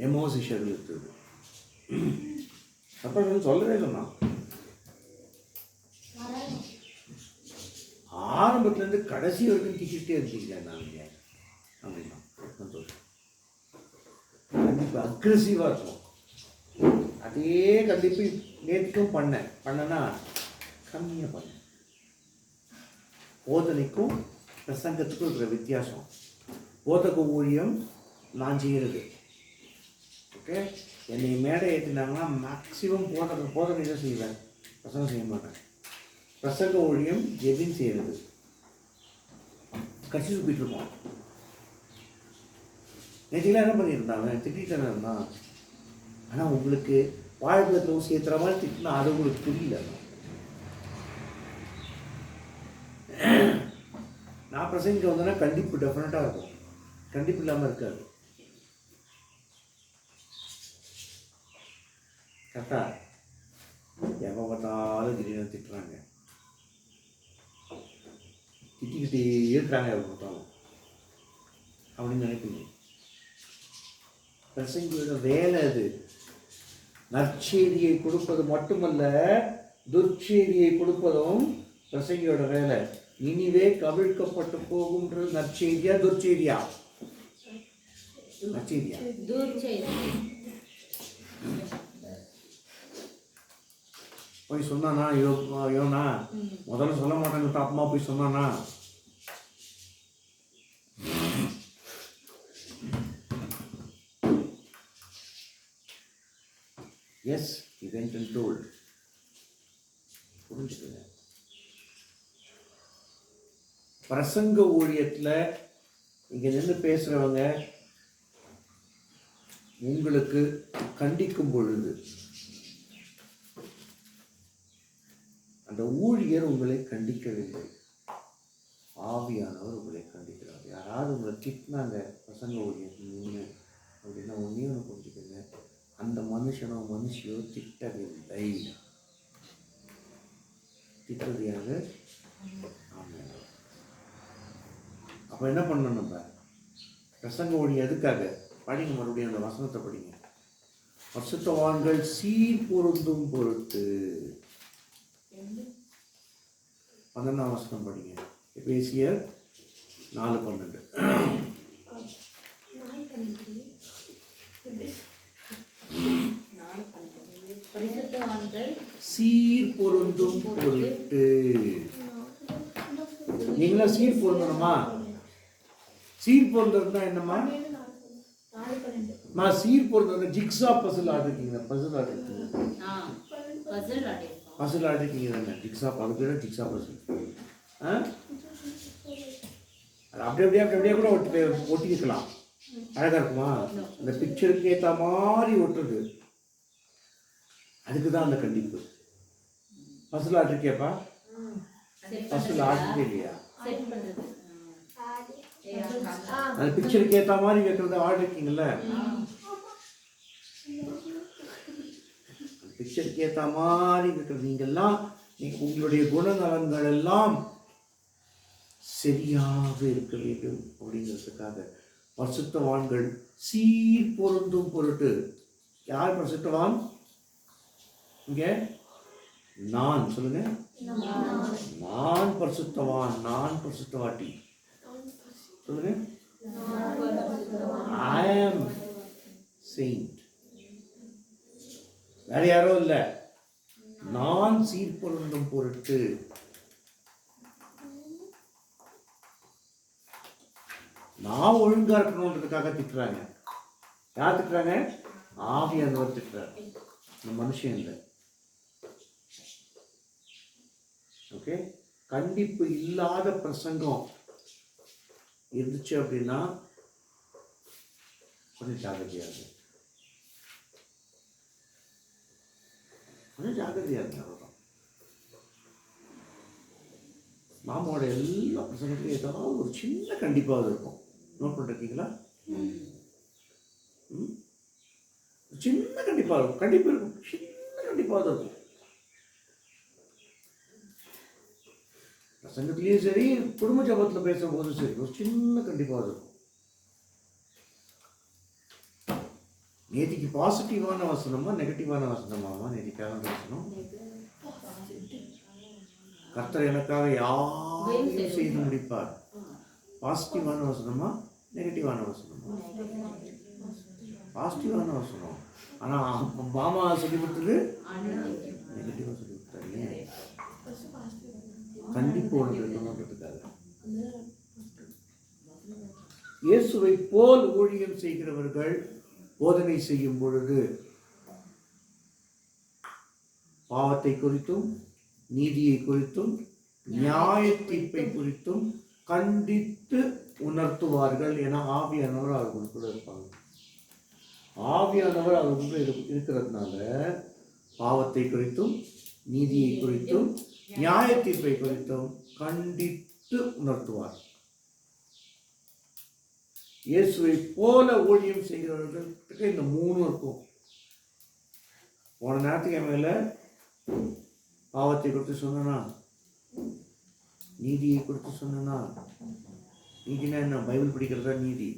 எமோசிஷன் இருக்குது. அப்போ சொல்லவே இல்லைண்ணா, ஆரம்பத்துலேருந்து கடைசி வரைக்கும் திட்டிகிட்டே இருக்கீங்க நாங்கள் அப்படின்னா சந்தோஷம். கண்டிப்பு அக்ரெசிவாக இருக்கும். அதே கண்டிப்பு நேற்றுக்கும் பண்ணனா கம்மியாக பண்ணேன். போதனைக்கும் பிரசங்கத்துக்கும் இருக்கிற வித்தியாசம். போதக ஊழியம் நான் செய்கிறது. ஓகே, என்னை மேடை ஏற்றினாங்கன்னா மேக்சிமம் போதனை தான் செய்வேன், பிரசங்கம் செய்ய மாட்டேன். பிரசங்க ஊழியம் ஜெபின் செய்கிறது. கட்சி சுப்பிட்டு இருப்போம். நேற்றுலாம் என்ன பண்ணியிருந்தாங்க, திட்டான இருந்தான். ஆனால் உங்களுக்கு வாழ்க்கையில் ஊசி ஏற்றுற மாதிரி திட்டினா அது உங்களுக்கு புரியல. நான் பிரசங்கிக்க வந்தேன்னா கண்டிப்பு டெஃபினட்டாக இருக்கும், கண்டிப்பு இல்லாமல் இருக்காது. கரெக்டா? எப்போ பார்த்தாலும் திடீர்னு திட்டுறாங்க, திட்டிக்கிட்டே இருக்கிறாங்க எப்போ பார்த்தாலும் அப்படின்னு நினைப்பீங்க. பிரசங்கியோட வேலை அது. நற்செய்தியை கொடுப்பது மட்டுமல்ல, துர்ச்செய்தியை கொடுப்பதும் பிரசங்கியோட வேலை. இனிவே கவிழ்க்கப்பட்டு போகும்ன்றது நற்செய்தியா துர்ச்செய்தியா? நற்செய்தியா? போய் சொன்னானா யோனா? முதல்ல சொல்ல மாட்டாங்க, அம்மா போய் சொன்னானா? Yes, he went and told. புரிஞ்சுக்கங்க. பிரசங்க ஊழியத்தில் இங்கே நின்று பேசுகிறவங்க உங்களுக்கு கண்டிக்கும் பொழுது அந்த ஊழியர் உங்களை கண்டிக்கவில்லை, ஆவியானவர் உங்களை கண்டிக்கிறார். யாராவது உங்களை திட்டினாங்க பிரசங்க ஊழியர் நின்று அப்படின்னா ஒன்றே ஒன்று புரிஞ்சுக்கங்க, அந்த மனுஷனோ மனுஷியோ திட்டவில்லை, திட்டதியாக. ஆமாம். அப்போ என்ன பண்ணணும்? நம்ம பிரசங்க ஒளி எதுக்காக படிங்க, மறுபடியும் அந்த வசனத்தை படிங்க. பரிசுத்தவான்கள் சீர் பொருந்தும் பொருட்டு. 12ஆம் வசனம் படிங்க. எபேசியர் 4:12. சீர் பொருந்தும் பொருட்டு. நீங்களா சீர் பொருந்தணுமா? சீர் பொருந்தா என்னம்மா? சீர் பொருந்த ஜிக்ஸா பசில் ஆடிருக்கீங்க. பசில் ஆடிருக்கீங்க தானே? ஜிக்ஸா அதுக்கு ஜிக்ஸா பசில். அப்படி அப்படியே அப்படி அப்படியே கூட ஒட்டிக்கலாம். அழகா இருக்குமா? அந்த பிக்சருக்கு ஏற்ற மாதிரி ஒட்டுறது. அதுக்கு தான் அந்த கண்டிப்பு. பசில் ஆடிருக்கியாப்பா? பசில் ஆடிருக்கே இல்லையா? அந்த பிக்சருக்கு ஏற்ற மாதிரி வைக்கிறத ஆடிருக்கீங்கல்ல? பிக்சருக்கு ஏற்ற மாதிரி வைக்கிறது. நீங்கள்லாம் உங்களுடைய குணநலன்கள் எல்லாம் சரியாக இருக்க வேண்டும் அப்படிங்கிறதுக்காக பரிசுத்தவான்கள் சீர் பொருந்தும் பொருட்டு. யார் பரிசுத்தவான் இங்க? நான் சொல்லுங்க. நான் பரிசுத்தவான், நான் பரிசுத்தவாட்டி சொல்லுங்க. I am saint. வேற யாரோ இல்ல, நான் சீர் பொருந்தும் பொருட்டு. நான் ஒழுங்கா இருக்கணுன்றதுக்காக திட்டுறாங்க. யார் திட்டுறாங்க? ஆவியானவர் திட்டுறாரு, இந்த மனுஷன் இல்லை. ஓகே, கண்டிப்பு இல்லாத பிரசங்கம் இருந்துச்சு அப்படின்னா கொஞ்சம் ஜாகிரதையா இருக்கு, கொஞ்சம் ஜாகிரதையா இருக்கு. அவ்வளோதான். மாமாவோட எல்லா பிரசங்கத்துலையும் ஏதாவது ஒரு சின்ன கண்டிப்பாக இருக்கும். நோட் பண்ணிருக்கீங்களா? சின்ன கண்டிப்பாக இருக்கும். கண்டிப்பாக இருக்கும், சின்ன கண்டிப்பாக இருக்கும். பிரசங்கத்திலையும் சரி, குடும்ப ஜபத்தில் பேசும்போதும் சரி, ஒரு சின்ன கண்டிப்பாக இருக்கும். நேற்றுக்கு பாசிட்டிவான வசனமா நெகட்டிவான வசனமாமா? நேற்றுக்கான வசனம், கர்த்தர் எனக்காக யாரையும் செய்து முடிப்பார். பாசிட்டிவான வசனமா நெகட்டிவான வசனமா? பாசிட்டிவான வசனம். ஆனால் மாமா சொல்லி கொடுத்தது நெகட்டிவாக சொல்லி கொடுத்தாரு. கண்டிப்போடு இருக்கணுன்றதுக்காக. இயேசுவை போல் ஊழியம் செய்கிறவர்கள் போதனை செய்யும் பொழுது பாவத்தை குறித்தும் நீதியை குறித்தும் நியாய தீர்ப்பை குறித்தும் கண்டித்து உணர்த்துவார்கள் என ஆவியானவர் அவர்களுக்குள்ள இருப்பாங்க. ஆவியானவர் அவர்களுக்குள்ள இருக்கிறதுனால பாவத்தை குறித்தும் நீதியை குறித்தும் நியாய தீர்ப்பை குறித்தும் கண்டித்து உணர்த்துவார். இயேசுவை போல ஊழியம் செய்கிறவர்களுக்கு இந்த 3 இருக்கும். போன நேரத்துக்கு மேல பாவத்தை குறித்து சொன்னா, நீதியை குறித்து சொன்னா, நீதினா என்ன, பைபிள் படிக்கிறதா நீதி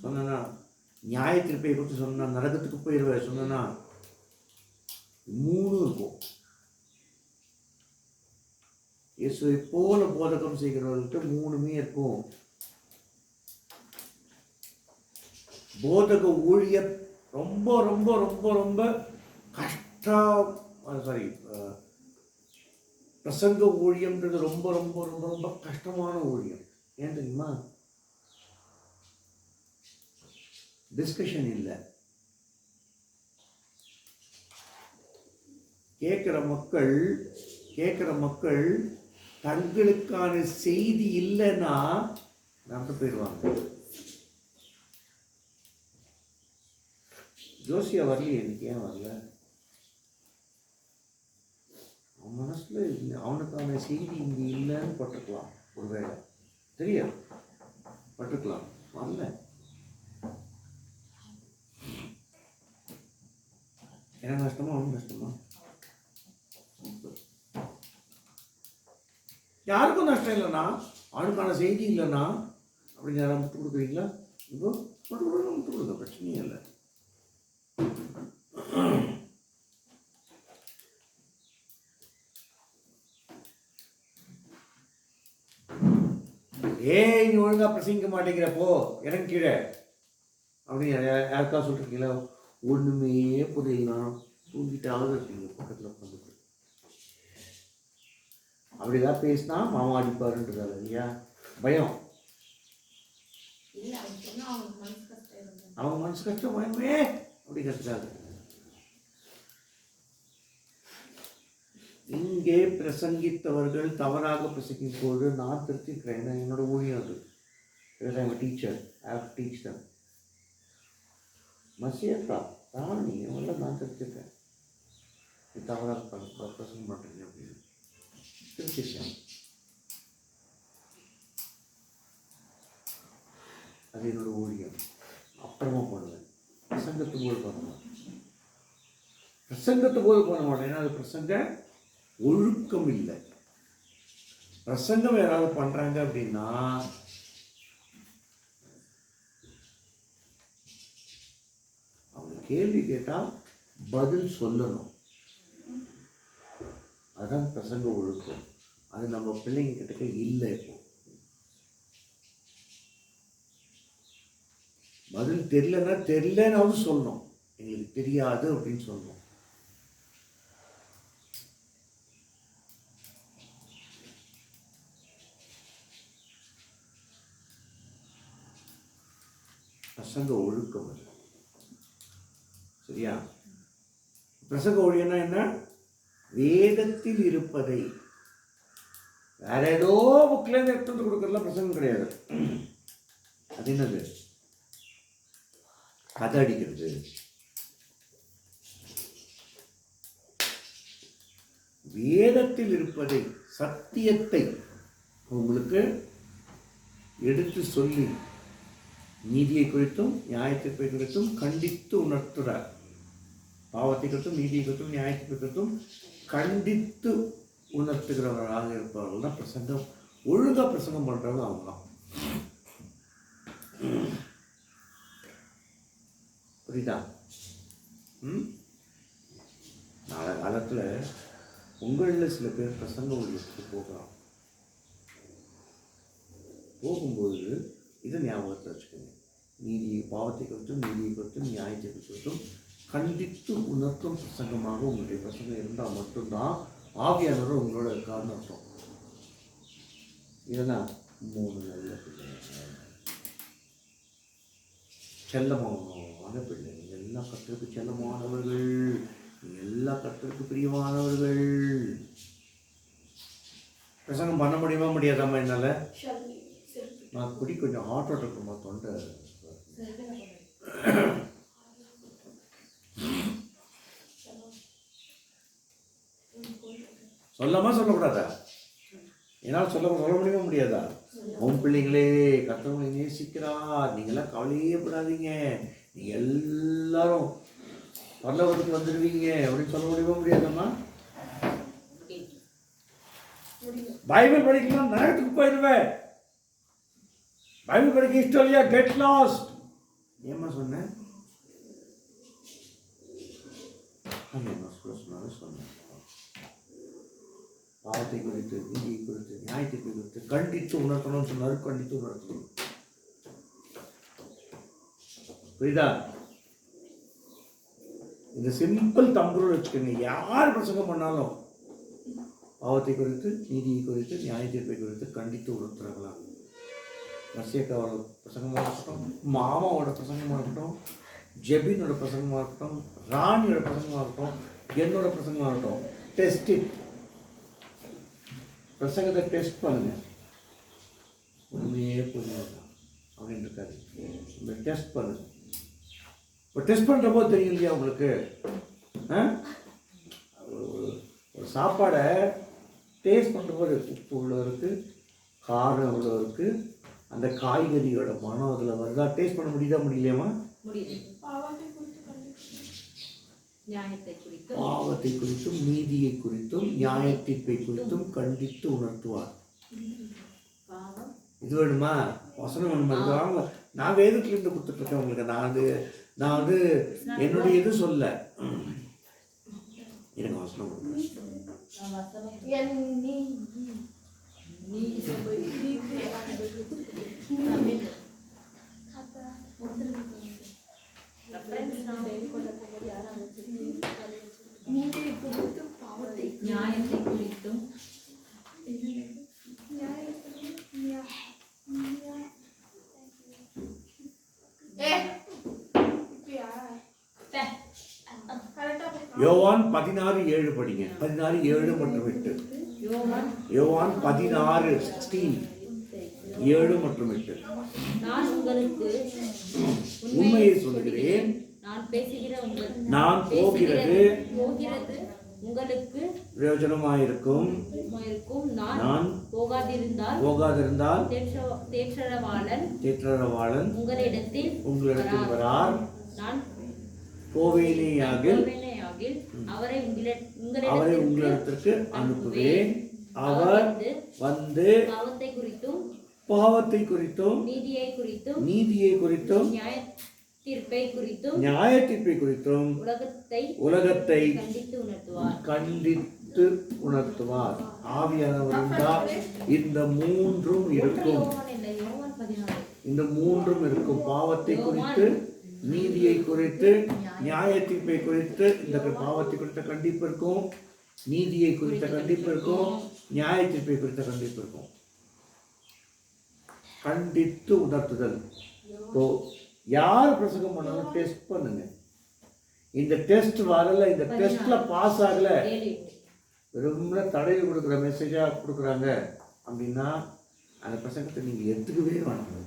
சொன்னா, நியாய தீர்ப்பை குறித்து சொன்னா, நரகத்துக்கு போயிடுவேன் சொன்னா, 3 இருக்கும். இயேசுவை போல போதகம் செய்கிறவர்களுக்கு 3மே இருக்கும். போதக ஊழியர் ரொம்ப ரொம்ப ரொம்ப ரொம்ப கஷ்டம். பிரசங்க ஊழியம்ன்றது ரொம்ப ரொம்ப ரொம்ப ரொம்ப கஷ்டமான ஊழியம். ஏன் தெரியுமா? டிஸ்கஷன் இல்லை. கேட்குற மக்கள் தங்களுக்கான செய்தி இல்லைன்னா நடந்து போயிடுவாங்க. ஜோசியா வரலையே, எனக்கு ஏன் வரல? அவன் மனசுல அவனுக்கான செய்தி இங்கே இல்லைன்னு பட்டுக்கலாம். ஒருவேளை தெரியாது, பட்டுக்கலாம். வரல. எனக்கு கஷ்டமா, அவனுக்கு கஷ்டமா? யாருக்கும் நஷ்டம் இல்லைண்ணா, அவனுக்கான செய்தி இல்லைண்ணா அப்படின்னு யாராவது முட்டு கொடுக்குறீங்களா? இப்போ முட்டு கொடுக்க பிரச்சனையே இல்லை. நீ ஒழுங்கா பிரசங்கிக்க மாட்டேங்கிறப்போ எனக்கு கீழே அப்படின்னு யாருக்கா சொல்றீங்களா? ஒண்ணுமே புரியலாம், தூங்கிட்டாவது இருக்கீங்க பக்கத்துல உட்காந்துட்டு. அப்படிதான் பேசினா மாமா அடிப்பாருன்றாரு இல்லையா? பயம். அவங்க மனசு கஷ்டம் பயமே அப்படி கற்றுக்காது. இங்கே பிரசங்கித்தவர்கள் தவறாக பிரசங்கிக்கும் போது நான் திருத்திக்கிறேன். என்னோட ஊழியம் அது. Teacher, I have to teach them. மசியத்தா ராணி அவங்கள நான் திருத்திக்கிறேன். இது தவறாக பிரசங்கம் பண்ணுறீங்க அப்படின்னு திருத்திக்கிறேன். அது என்னோட ஊழியம். அப்புறமா பண்ணுவேன். பிரசங்கத்து போது பண்ண மாட்டேன். பிரசங்கத்து போது பண்ண மாட்டேன். ஏன்னா அது பிரசங்க ஒழுக்கம் இல்லை. பிரசங்கம் யாராவது பண்றாங்க அப்படின்னா அவங்க கேள்வி கேட்டா பதில் சொல்லணும். அதுதான் பிரசங்க ஒழுக்கம். அது நம்ம பிள்ளைங்க கிட்ட இல்லை. இப்போ பதில் தெரியலன்னு சொல்லணும். எங்களுக்கு தெரியாது அப்படின்னு சொல்லணும். பிரசங்க ஒழுக்கம் அது. சரியா? பிரசங்க ஒழியன்னா என்ன? வேதத்தில் இருப்பதை வேற ஏதோ புக்ல இருந்து எடுத்து வந்து கொடுக்கறதுலாம் பிரசங்கம் கிடையாது. அது என்னது? கதை அடிக்கிறது. வேதத்தில் இருப்பதை, சத்தியத்தை உங்களுக்கு எடுத்து சொல்லி நீதியை குறித்தும் நியாயத்தீர்ப்பை குறித்தும் கண்டித்து உணர்த்துறார். பாவத்தை குறித்தும் நீதியை குறித்தும் நியாயத்தீர்ப்பை குறித்தும் கண்டித்து உணர்த்துகிறவர்களாக இருப்பவர்கள் தான் பிரசங்கம். ஒழுங்கா பிரசங்கம் பண்றவங்க அவங்க தான். புரியுதா? நாளை காலத்துல உங்களில் சில பேர் பிரசங்க ஊழியத்துக்கு போகலாம். போகும்போது இதை ஞாபகத்தில் வச்சுக்கோங்க. பாவத்தை குறித்தும் நீதியை குறித்தும் நியாயத்தை குறித்தும் கண்டித்து உணர்த்தும் பிரசங்கமாக உங்களுடைய பிரசங்கம் இருந்தால் மட்டும்தான் ஆவியானவர் உங்களோட இருக்காருன்னு அர்த்தம். இதெல்லாம் 3 நல்ல பிள்ளைங்க, செல்லமான பிள்ளைங்க, எல்லா கர்த்தருக்கு செல்லமானவர்கள், எல்லா கர்த்தருக்கு பிரியமானவர்கள். பிரசங்கம் பண்ண முடியுமா முடியாதாமா? என்னால நான் குடி கொஞ்சம் ஹாட் வாட்டர் இருக்குமா தொண்டை. சொல்லாமா சொல்லக்கூடாதா? என்னால் சொல்ல முடியவே முடியாதா? உன் பிள்ளைங்களே கர்த்தரை நேசிக்கிறார், நீங்களாம் கவலையே படாதீங்க, நீங்கள் எல்லாரும் பரலோகத்துக்கு வந்துடுவீங்க அப்படின்னு சொல்ல முடியவே முடியாதம்மா. பைபிள் படிக்கலாம் நரகத்துக்கு போயிடுவேன், பைபிள் படிக்க இஷ்டம் இல்லையா, கெட் லாஸ்ட். ஏமா சொன்னேன்? சொன்னேன் பாவத்தை குறித்து, நீதியை குறித்து, நியாயத்தை குறித்து கண்டித்து உணர்த்தணும்னு சொன்னார். கண்டித்து உணர்த்தணும். புரியுதா? இந்த சிம்பிள் தம்புரு வச்சுக்கோங்க. யார் பிரசங்கம் பண்ணாலும் பாவத்தை குறித்து, நீதியை குறித்து, நியாயத்தீர்ப்பை குறித்து கண்டித்து உணர்த்துறாங்களாம். ரஷ்யக்காவோட பிரசங்கமாக இருக்கட்டும், மாமாவோட பிரசங்கமாக இருக்கட்டும், ஜெபினோட பிரசங்கமாக இருக்கட்டும், ராணியோட பிரசங்கமாக இருக்கட்டும், என்னோட பிரசங்கமாக இருக்கட்டும், டெஸ்ட் இட். பிரசங்கத்தை டெஸ்ட் பண்ணுங்க. உண்மையே புரியாது அப்படின்னு இருக்காது. இந்த டெஸ்ட் பண்ணுங்க. இப்போ டெஸ்ட் பண்ணுற போது தெரியும் இல்லையா உங்களுக்கு? ஒரு சாப்பாடை டேஸ்ட் பண்ணுறபோது உப்பு உள்ள இருக்குது, காரம் உள்ள இருக்குது, அந்த காய்கறியோட மனம் அதில் வருதா? டேஸ்ட் பண்ண முடியலையாமா? பாவத்தை குறித்தும், நீதியை குறித்தும், நியாயத்தீர்ப்பை குறித்தும் கண்டித்து உணர்த்துவார். இது வேணுமா? வசனம் வேணுமா? நான் வேதத்திலிருந்து கொடுத்துட்டு இருக்கேன் உங்களுக்கு. நான் வந்து என்னுடைய இது சொல்ல எனக்கு வசனம் நியாயத்தை குறித்தும் யோவான் 16:7 படிங்க. 16:7 மற்றும் 8. யோவான் 16:7 மற்றும் 8. நான் உங்களுக்கு உண்மையை சொல்லுகிறேன், நான் போகிறது உங்களுக்கு பிரயோஜனமாயிருக்கும். நான் போகாதிருந்தால் தேற்றரவாளன் உங்களிடத்தில் வரார். நான் போவேனேயாகில் அவரை உங்களிடத்திற்கு அனுப்புவேன். அவர் வந்து பாவத்தை குறித்தும், நீதியை குறித்தும், நியாயத்தீர்ப்பை குறித்தும் உலகத்தை கண்டித்து உணர்த்துவார். ஆவியானவர் இருந்தால் இந்த மூன்றும் இருக்கும். இந்த மூன்றும் இருக்கும். பாவத்தை குறித்து, நீதியை குறித்து, நியாயத்தீர்ப்பை குறித்து. இந்த பாவத்தை குறித்த கண்டிப்பு இருக்கும், நீதியை குறித்த கண்டிப்பு இருக்கும், நியாயத்தீர்ப்பை குறித்த கண்டிப்பு இருக்கும். கண்டித்து உணர்த்துதல். இப்போ யார் பிரசங்கம் பண்ணாலும் டெஸ்ட் பண்ணுங்க. இந்த டெஸ்ட் வரல, இந்த டெஸ்ட்ல பாஸ் ஆகல, ரொம்ப தடவி கொடுக்குற மெசேஜா கொடுக்குறாங்க அப்படின்னா அந்த பிரசங்கத்தை நீங்க எடுத்துக்கவே வேணாம்.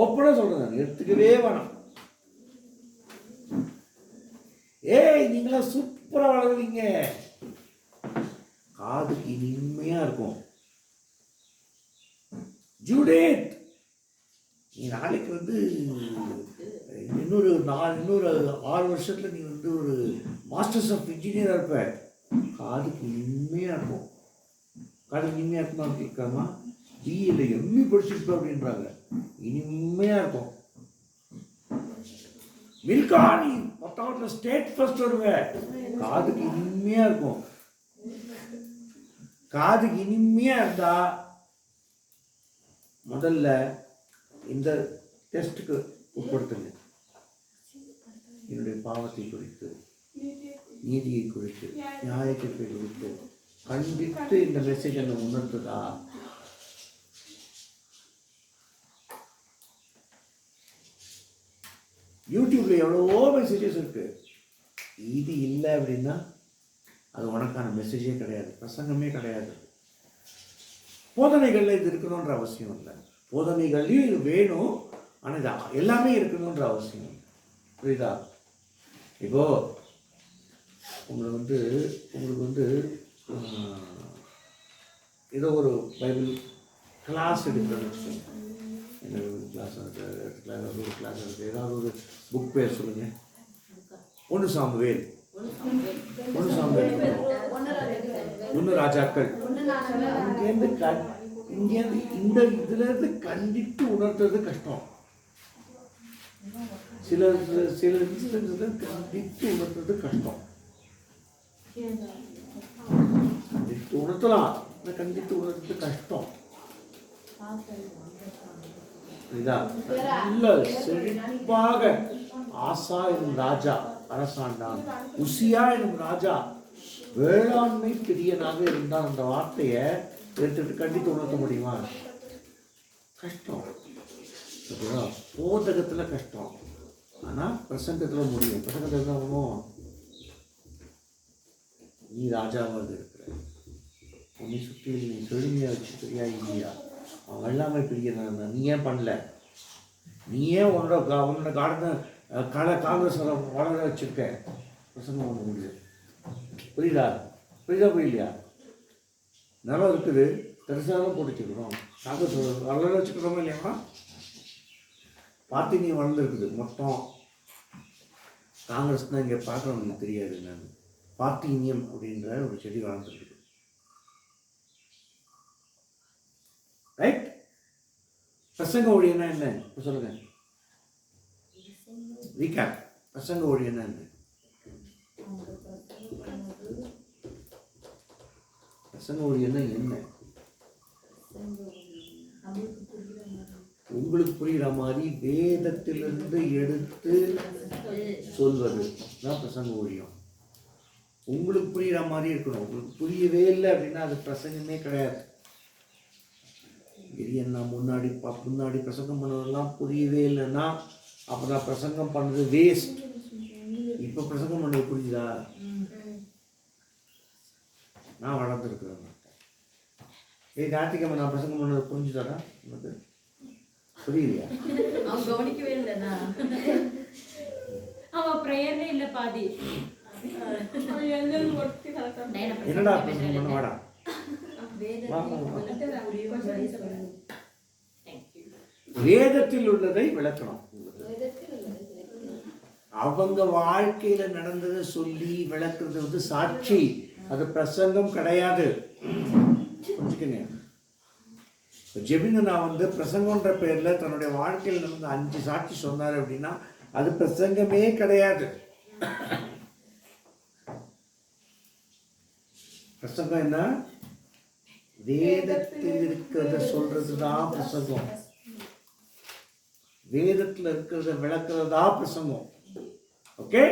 ஒப்பட சொல்றேன், எடுத்துக்கவே வேணாம். ஏய் நீங்களா சூப்பரா வளருவீங்க, காதுக்கு இனிமையா இருக்கும். ஜூடேட், நீ நாளைக்கு வந்து இன்னொரு 6 வருஷத்துல நீ வந்து ஒரு மாஸ்டர்ஸ் ஆஃப் இன்ஜினியராக இருப்ப. காதுக்கு இனிமையாக இருக்கும். காதுக்கு இனிமையாக இருக்குமா கேட்காமா? பிஏல எம்இ படிச்சிருப்ப அப்படின்றாங்க. இனிமையாக இருக்கும். மில்கா நீ 10th ஸ்டேட் ஃபர்ஸ்ட் வருவேன். காதுக்கு இனிமையாக இருக்கும். காதுக்கு இனிமையாக இருந்தா முதல்ல இந்த டெஸ்ட்டுக்கு உட்படுத்துங்க. என்னுடைய பாவத்தை குறித்து, நீதியை குறித்து, நியாயத்தீர்ப்பை குறித்து கண்டித்து இந்த மெசேஜ் என்ன உணர்த்துதா? யூடியூப்ல எவ்வளவோ மெசேஜஸ் இருக்கு. இது இல்லை அப்படின்னா அது உனக்கான மெசேஜே கிடையாது, பிரசங்கமே கிடையாது. போதனைகளில் இது இருக்கணுன்ற அவசியம் இல்லை. போதனைகள்லையும் இது வேணும், ஆனால் இது எல்லாமே இருக்கணுன்ற அவசியம் இல்லை. புரியுதா? இப்போ உங்களுக்கு வந்து ஏதோ ஒரு பைபிள் கிளாஸ் எடுக்கிறதுன்னு வச்சுக்கோங்க. என்ன கிளாஸ் ஏதாவது ஒரு கிளாஸ் இருக்குது, ஏதாவது ஒரு புக் பேர் சொல்லுங்கள். 1 சாமுவேல், 1 ராஜாக்கள். இங்கேருந்து இந்த இதுலேருந்து கண்டித்து உணர்த்துறது கஷ்டம். சில இன்சிடென்ட்ஸில் கண்டித்து உணர்த்துறது கஷ்டம். கண்டித்து உணர்த்தலாம், கண்டித்து உணர்த்துறது கஷ்டம். நல்ல செழிப்பாக ஆசா எனும் ராஜா அரசாண்டான். உசியா எனும் ராஜா வேளாண்மை பிரியனாக இருந்தால் அந்த வார்த்தையை எடுத்துட்டு கண்டித்து உணர்த்த முடியுமா? கஷ்டம். போதகத்தில் கஷ்டம், ஆனால் பிரசங்கத்தில் முடியும். பிரசங்கத்தில் என்ன பண்ணுவோம்? நீ ராஜாவாக இருக்கிற, உன்னை சுற்றி நீ செழுமையாக வச்சுக்கிறியா இல்லையா? அவன் வெள்ளாமை பிரிக்கிறான், நீ ஏன் பண்ணல? நீ ஏன் உன்னோட காங்கிரஸ் வளர வச்சுருக்க? பிரசங்கம் பண்ண முடியாது. புரியுதா? நிலம் இருக்குது, பெருசாக போட்டு வச்சுக்கிறோம். காங்கிரஸ் வளர வச்சுக்கிறோமா இல்லையாமா? பார்ட்டி நீ வளர்ந்துருக்குது மொத்தம். காங்கிரஸ் தான் இங்கே பார்க்குறவங்களுக்கு தெரியாது. நான் பார்ட்டினியம் அப்படின்ற ஒரு செடி வளர்ந்துருக்குது. ரைட்? பிரசங்க ஒழியன்னா என்ன இப்போ சொல்லுங்க. ரீகேப். பிரசங்க ஒழியன்னா என்ன? பிரசங்க ஒழியன்னா என்ன? உங்களுக்கு புரிகிற மாதிரி வேதத்திலிருந்து எடுத்து சொல்வது தான் பிரசங்க ஒழியம். உங்களுக்கு புரிகிற மாதிரி இருக்கணும். உங்களுக்கு புரியவே இல்லை அப்படின்னா அது பிரசங்கமே கிடையாது. நான் முன்னாடி பிரசங்கம் பண்ணதெல்லாம் புரியவே இல்லைன்னா அப்போ நான் பிரசங்கம் பண்ணது வேஸ்ட். இப்போ பிரசங்கம் பண்ணது புரியுதா? நான் வளர்ந்துருக்கிறேன். ஞாயிற்றுக்கிழமை நான் பிரசங்கம் பண்ணது புரிஞ்சுதாடா? உனக்கு புரியலையா? அவன் கவனிக்கவே இல்லைண்ணா. அவன் ப்ரேயர்னே இல்லை பாதி. என்னடா பிரசங்கம் பண்ண வாடா. வேதத்தில் உள்ளதை விளக்கணும். அவங்க வாழ்க்கையில நடந்ததை சொல்லி விளக்குறது வந்து சாட்சி, அது பிரசங்கம் கிடையாது. புரிஞ்சுக்கங்க. ஜெபினா வந்து பிரசங்கன்ற பேர்ல தன்னுடைய வாழ்க்கையில் நடந்த 5 சாட்சி சொன்னார் அப்படின்னா அது பிரசங்கமே கிடையாது. பிரசங்கம் என்ன? வேதத்தில் இருக்கிறத சொல்றதுதான் பிரசங்கம். வேதத்தில் இருக்கிறத விளக்குறதா பிரசங்கம். ஓகே.